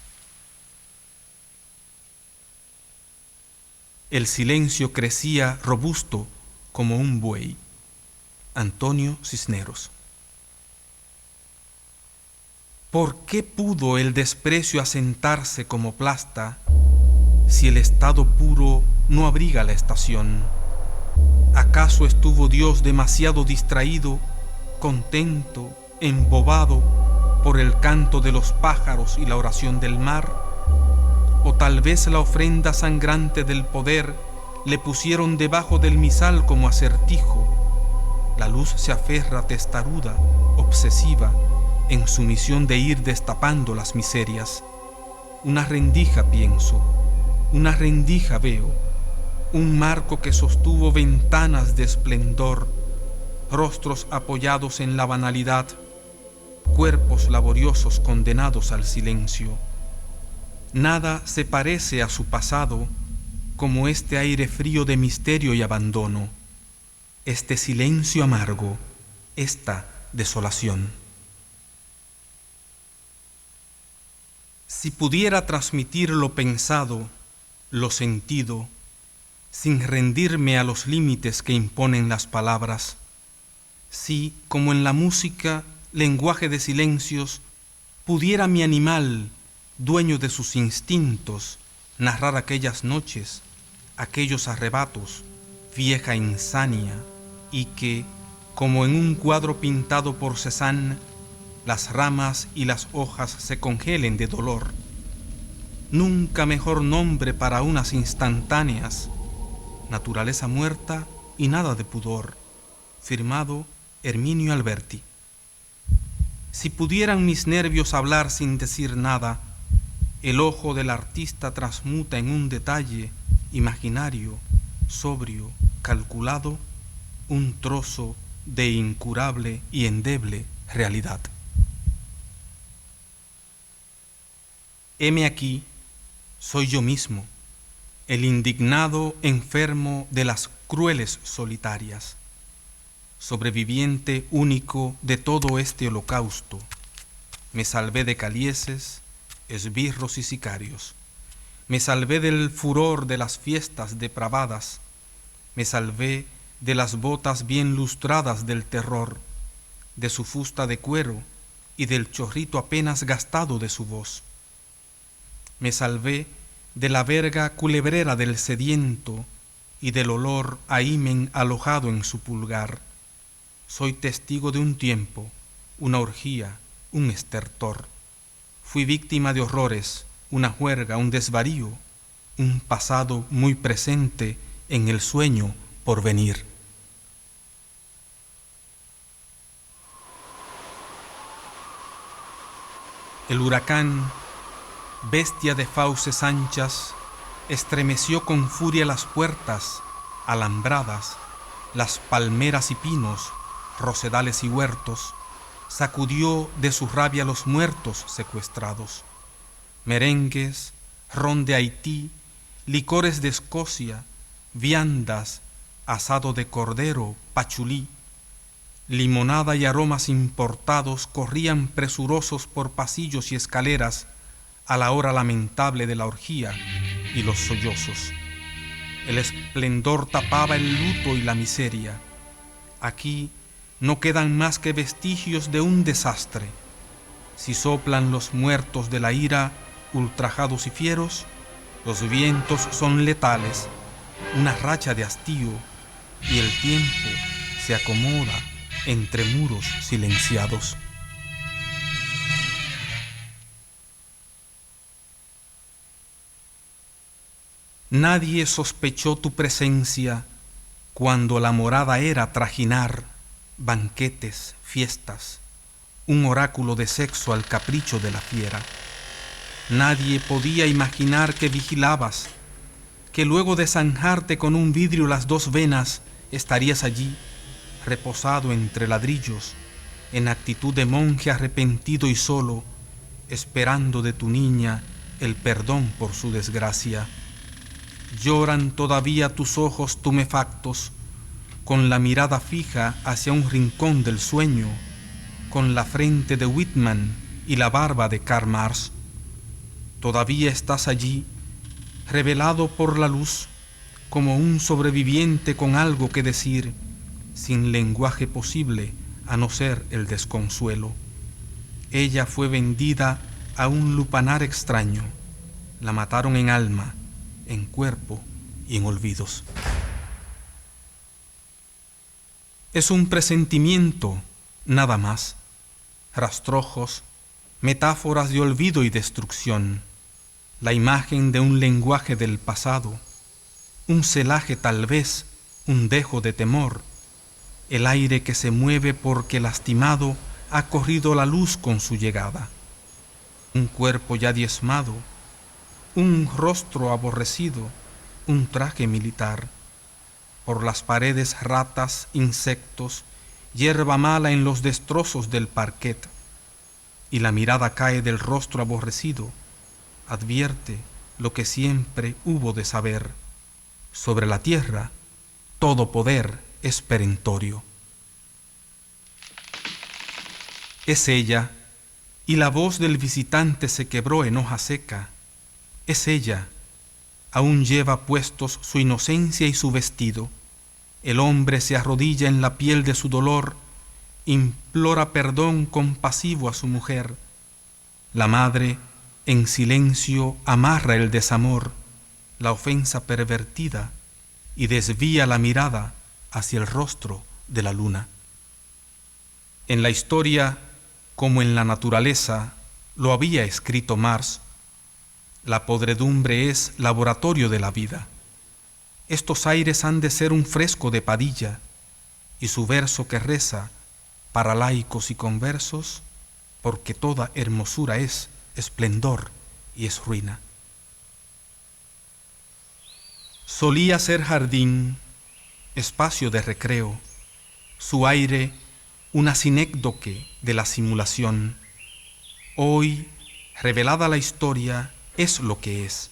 El silencio crecía robusto como un buey. Antonio Cisneros. ¿Por qué pudo el desprecio asentarse como plasta si el estado puro no abriga la estación? ¿Acaso estuvo Dios demasiado distraído, contento, embobado por el canto de los pájaros y la oración del mar? ¿O tal vez la ofrenda sangrante del poder le pusieron debajo del misal como acertijo? La luz se aferra testaruda, obsesiva, en su misión de ir destapando las miserias. Una rendija pienso, una rendija veo, un marco que sostuvo ventanas de esplendor, rostros apoyados en la banalidad, cuerpos laboriosos condenados al silencio. Nada se parece a su pasado como este aire frío de misterio y abandono, este silencio amargo, esta desolación. Si pudiera transmitir lo pensado, lo sentido, sin rendirme a los límites que imponen las palabras. Si, como en la música, lenguaje de silencios, pudiera mi animal, dueño de sus instintos, narrar aquellas noches, aquellos arrebatos, vieja insania, y que, como en un cuadro pintado por Cézanne, las ramas y las hojas se congelen de dolor. Nunca mejor nombre para unas instantáneas, naturaleza muerta y nada de pudor. Firmado Herminio Alberti. Si pudieran mis nervios hablar sin decir nada, el ojo del artista transmuta en un detalle imaginario, sobrio, calculado, un trozo de incurable y endeble realidad. Heme aquí, soy yo mismo, el indignado enfermo de las crueles solitarias, sobreviviente único de todo este holocausto. Me salvé de calieses, esbirros y sicarios. Me salvé del furor de las fiestas depravadas. Me salvé de las botas bien lustradas del terror, de su fusta de cuero y del chorrito apenas gastado de su voz. Me salvé de la verga culebrera del sediento y del olor a himen alojado en su pulgar. Soy testigo de un tiempo, una orgía, un estertor. Fui víctima de horrores, una juerga, un desvarío, un pasado muy presente en el sueño por venir. El huracán, bestia de fauces anchas, estremeció con furia las puertas, alambradas, las palmeras y pinos, rosedales y huertos, sacudió de su rabia los muertos secuestrados. Merengues, ron de Haití, licores de Escocia, viandas, asado de cordero, pachulí, limonada y aromas importados corrían presurosos por pasillos y escaleras a la hora lamentable de la orgía y los sollozos. El esplendor tapaba el luto y la miseria. Aquí no quedan más que vestigios de un desastre. Si soplan los muertos de la ira, ultrajados y fieros, los vientos son letales, una racha de hastío, y el tiempo se acomoda entre muros silenciados. Nadie sospechó tu presencia cuando la morada era trajinar banquetes, fiestas, un oráculo de sexo al capricho de la fiera. Nadie podía imaginar que vigilabas, que luego de zanjarte con un vidrio las dos venas, estarías allí, reposado entre ladrillos, en actitud de monje arrepentido y solo, esperando de tu niña el perdón por su desgracia. Lloran todavía tus ojos tumefactos, con la mirada fija hacia un rincón del sueño, con la frente de Whitman y la barba de Karl Marx. Todavía estás allí, revelado por la luz, como un sobreviviente con algo que decir, sin lenguaje posible a no ser el desconsuelo. Ella fue vendida a un lupanar extraño, la mataron en alma, en cuerpo y en olvidos. Es un presentimiento, nada más, rastrojos, metáforas de olvido y destrucción, la imagen de un lenguaje del pasado, un celaje tal vez, un dejo de temor, el aire que se mueve porque lastimado ha corrido la luz con su llegada, un cuerpo ya diezmado, un rostro aborrecido, un traje militar, por las paredes ratas, insectos, hierba mala en los destrozos del parquet, y la mirada cae del rostro aborrecido, advierte lo que siempre hubo de saber. Sobre la tierra, todo poder es perentorio. Es ella, y la voz del visitante se quebró en hoja seca. Es ella, aún lleva puestos su inocencia y su vestido. El hombre se arrodilla en la piel de su dolor, implora perdón compasivo a su mujer. La madre, en silencio, amarra el desamor, la ofensa pervertida, y desvía la mirada hacia el rostro de la luna. En la historia, como en la naturaleza, lo había escrito Marx, la podredumbre es laboratorio de la vida. Estos aires han de ser un fresco de Padilla, y su verso que reza, para laicos y conversos, porque toda hermosura es esplendor y es ruina. Solía ser jardín, espacio de recreo, su aire una sinécdoque de la simulación. Hoy, revelada la historia, es lo que es,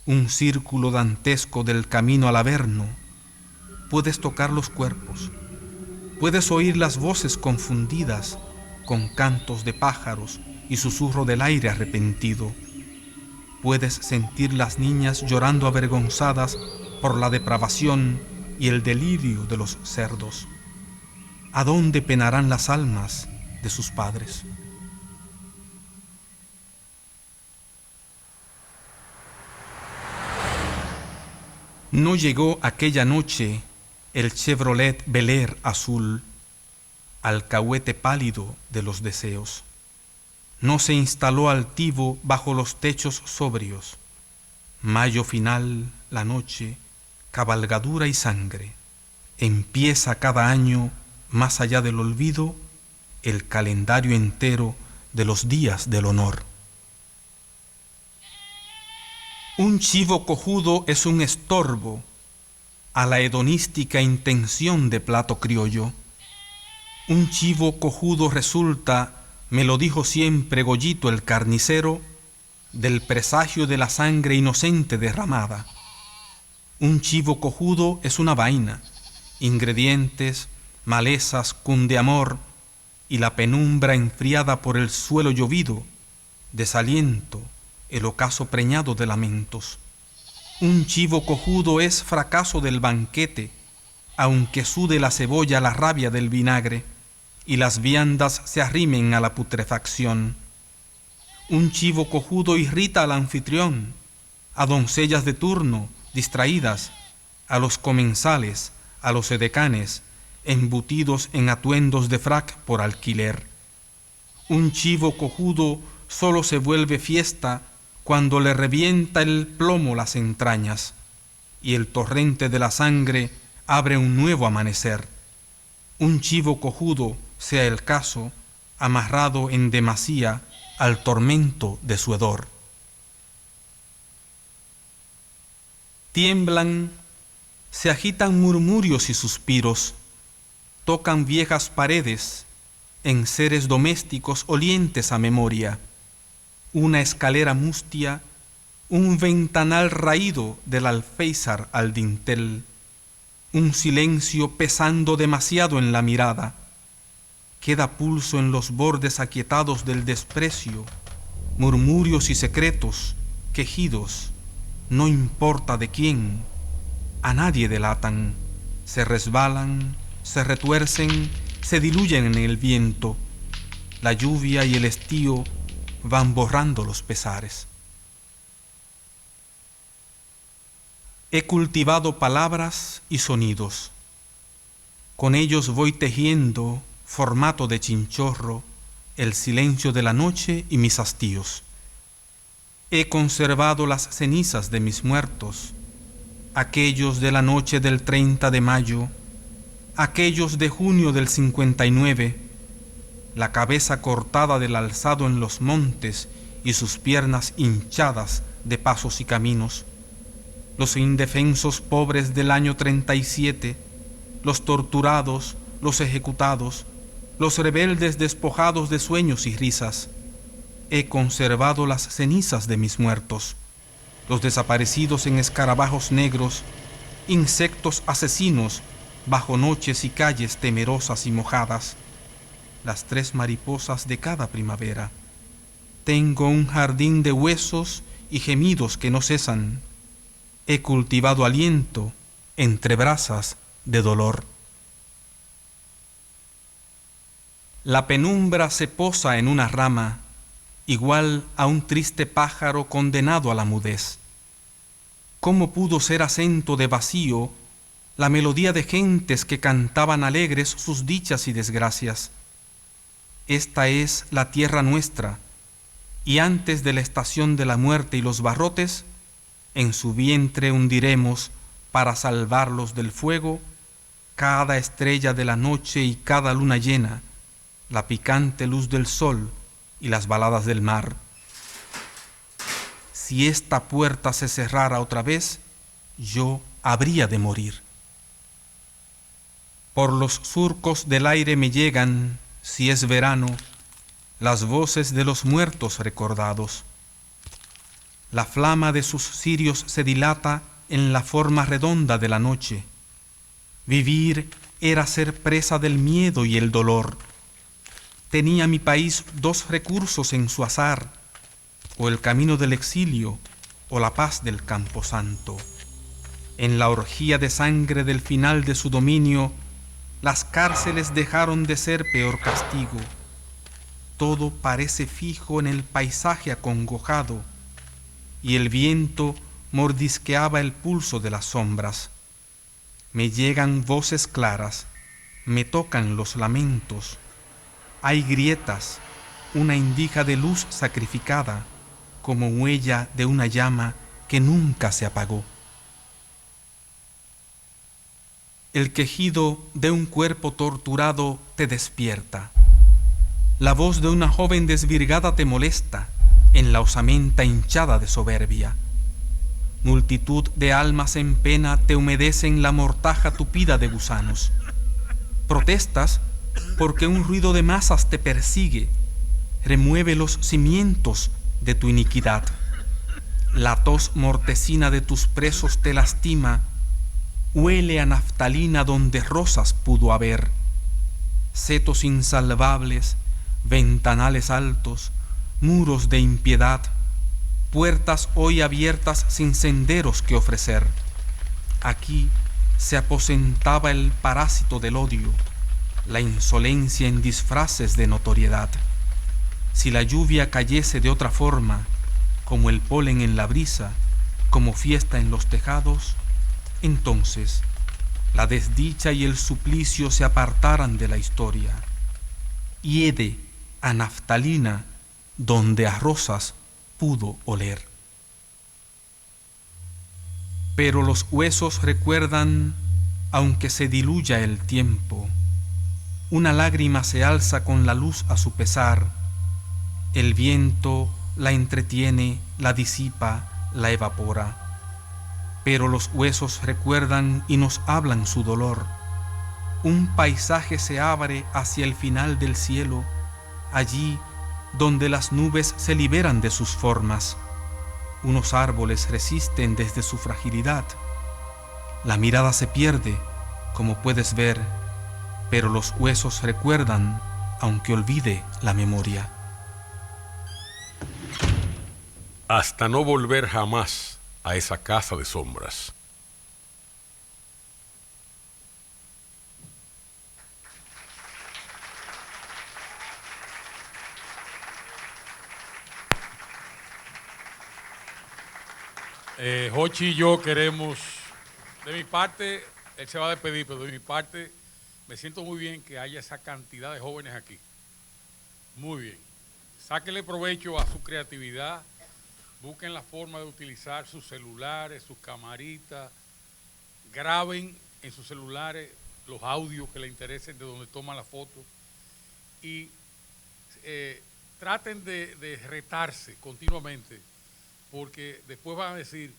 un círculo dantesco del camino al Averno. Puedes tocar los cuerpos, puedes oír las voces confundidas con cantos de pájaros y susurro del aire arrepentido. Puedes sentir las niñas llorando avergonzadas por la depravación y el delirio de los cerdos. ¿A dónde penarán las almas de sus padres? No llegó aquella noche el Chevrolet Bel Air azul, alcahuete pálido de los deseos. No se instaló altivo bajo los techos sobrios. Mayo final, la noche, cabalgadura y sangre. Empieza cada año, más allá del olvido, el calendario entero de los días del honor. Un chivo cojudo es un estorbo a la hedonística intención de plato criollo. Un chivo cojudo resulta, me lo dijo siempre Goyito el carnicero, del presagio de la sangre inocente derramada. Un chivo cojudo es una vaina, ingredientes, malezas, cundeamor y la penumbra enfriada por el suelo llovido, desaliento, el ocaso preñado de lamentos. Un chivo cojudo es fracaso del banquete, aunque sude la cebolla la rabia del vinagre y las viandas se arrimen a la putrefacción. Un chivo cojudo irrita al anfitrión, a doncellas de turno distraídas, a los comensales, a los edecanes, embutidos en atuendos de frac por alquiler. Un chivo cojudo solo se vuelve fiesta cuando le revienta el plomo las entrañas y el torrente de la sangre abre un nuevo amanecer. Un chivo cojudo, sea el caso, amarrado en demasía al tormento de su hedor. Tiemblan, se agitan murmurios y suspiros, tocan viejas paredes, en seres domésticos olientes a memoria, una escalera mustia, un ventanal raído del alféizar al dintel, un silencio pesando demasiado en la mirada. Queda pulso en los bordes aquietados del desprecio, murmurios y secretos, quejidos, no importa de quién, a nadie delatan, se resbalan, se retuercen, se diluyen en el viento. La lluvia y el estío van borrando los pesares. He cultivado palabras y sonidos. Con ellos voy tejiendo, formato de chinchorro, el silencio de la noche y mis hastíos. He conservado las cenizas de mis muertos, aquellos de la noche del 30 de mayo, aquellos de junio del 59, la cabeza cortada del alzado en los montes y sus piernas hinchadas de pasos y caminos, los indefensos pobres del año 37, los torturados, los ejecutados, los rebeldes despojados de sueños y risas. He conservado las cenizas de mis muertos, los desaparecidos en escarabajos negros, insectos asesinos bajo noches y calles temerosas y mojadas, las 3 mariposas de cada primavera. Tengo un jardín de huesos y gemidos que no cesan, he cultivado aliento entre brasas de dolor. La penumbra se posa en una rama, igual a un triste pájaro condenado a la mudez. ¿Cómo pudo ser acento de vacío la melodía de gentes que cantaban alegres sus dichas y desgracias? Esta es la tierra nuestra, y antes de la estación de la muerte y los barrotes, en su vientre hundiremos, para salvarlos del fuego, cada estrella de la noche y cada luna llena, la picante luz del sol y las baladas del mar. Si esta puerta se cerrara otra vez, yo habría de morir. Por los surcos del aire me llegan, si es verano, las voces de los muertos recordados. La flama de sus cirios se dilata en la forma redonda de la noche. Vivir era ser presa del miedo y el dolor. Tenía mi país dos recursos en su azar, o el camino del exilio, o la paz del camposanto. En la orgía de sangre del final de su dominio, las cárceles dejaron de ser peor castigo. Todo parece fijo en el paisaje acongojado, y el viento mordisqueaba el pulso de las sombras. Me llegan voces claras, me tocan los lamentos. Hay grietas, una indija de luz sacrificada, como huella de una llama que nunca se apagó. El quejido de un cuerpo torturado te despierta. La voz de una joven desvirgada te molesta en la osamenta hinchada de soberbia. Multitud de almas en pena te humedecen la mortaja tupida de gusanos. Protestas porque un ruido de masas te persigue, remueve los cimientos de tu iniquidad. La tos mortecina de tus presos te lastima, huele a naftalina donde rosas pudo haber. Setos insalvables, ventanales altos, muros de impiedad, puertas hoy abiertas sin senderos que ofrecer. Aquí se aposentaba el parásito del odio, la insolencia en disfraces de notoriedad. Si la lluvia cayese de otra forma, como el polen en la brisa, como fiesta en los tejados, entonces la desdicha y el suplicio se apartaran de la historia. Hiede a naftalina donde a rosas pudo oler. Pero los huesos recuerdan, aunque se diluya el tiempo. Una lágrima se alza con la luz a su pesar. El viento la entretiene, la disipa, la evapora. Pero los huesos recuerdan y nos hablan su dolor. Un paisaje se abre hacia el final del cielo, allí donde las nubes se liberan de sus formas. Unos árboles resisten desde su fragilidad. La mirada se pierde, como puedes ver, pero los huesos recuerdan, aunque olvide la memoria. Hasta no volver jamás a esa casa de sombras. Jochi y yo queremos, de mi parte, él se va a despedir, pero de mi parte me siento muy bien que haya esa cantidad de jóvenes aquí. Muy bien. Sáquenle provecho a su creatividad, busquen la forma de utilizar sus celulares, sus camaritas, graben en sus celulares los audios que les interesen de donde toman la foto y traten de retarse continuamente, porque después van a decir,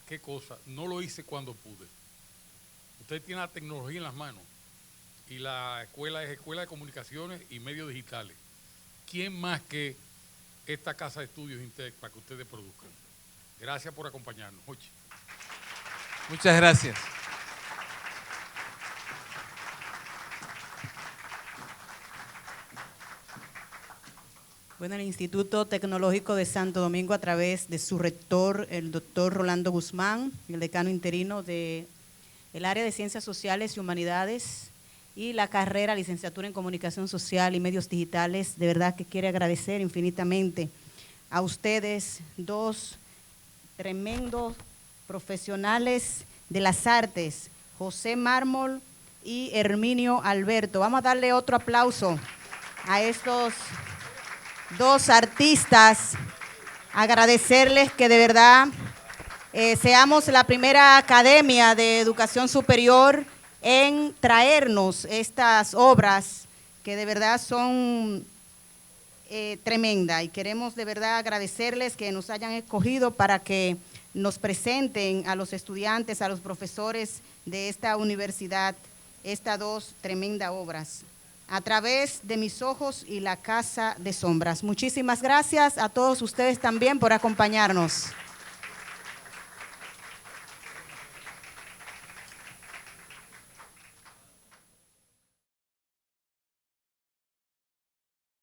qué cosa, no lo hice cuando pude. Usted tiene la tecnología en las manos y la escuela es Escuela de Comunicaciones y Medios Digitales. ¿Quién más que esta casa de estudios Intec para que ustedes produzcan? Gracias por acompañarnos. Jochi. Muchas gracias. Bueno, el Instituto Tecnológico de Santo Domingo, a través de su rector, el doctor Rolando Guzmán, el decano interino del área de Ciencias Sociales y Humanidades y la carrera Licenciatura en Comunicación Social y Medios Digitales, de verdad que quiere agradecer infinitamente a ustedes, dos tremendos profesionales de las artes, José Mármol y Herminio Alberto. Vamos a darle otro aplauso a estos dos artistas, agradecerles que de verdad seamos la primera academia de educación superior en traernos estas obras que de verdad son tremendas, y queremos de verdad agradecerles que nos hayan escogido para que nos presenten a los estudiantes, a los profesores de esta universidad, estas dos tremendas obras, A través de mis ojos y la Casa de Sombras. Muchísimas gracias a todos ustedes también por acompañarnos.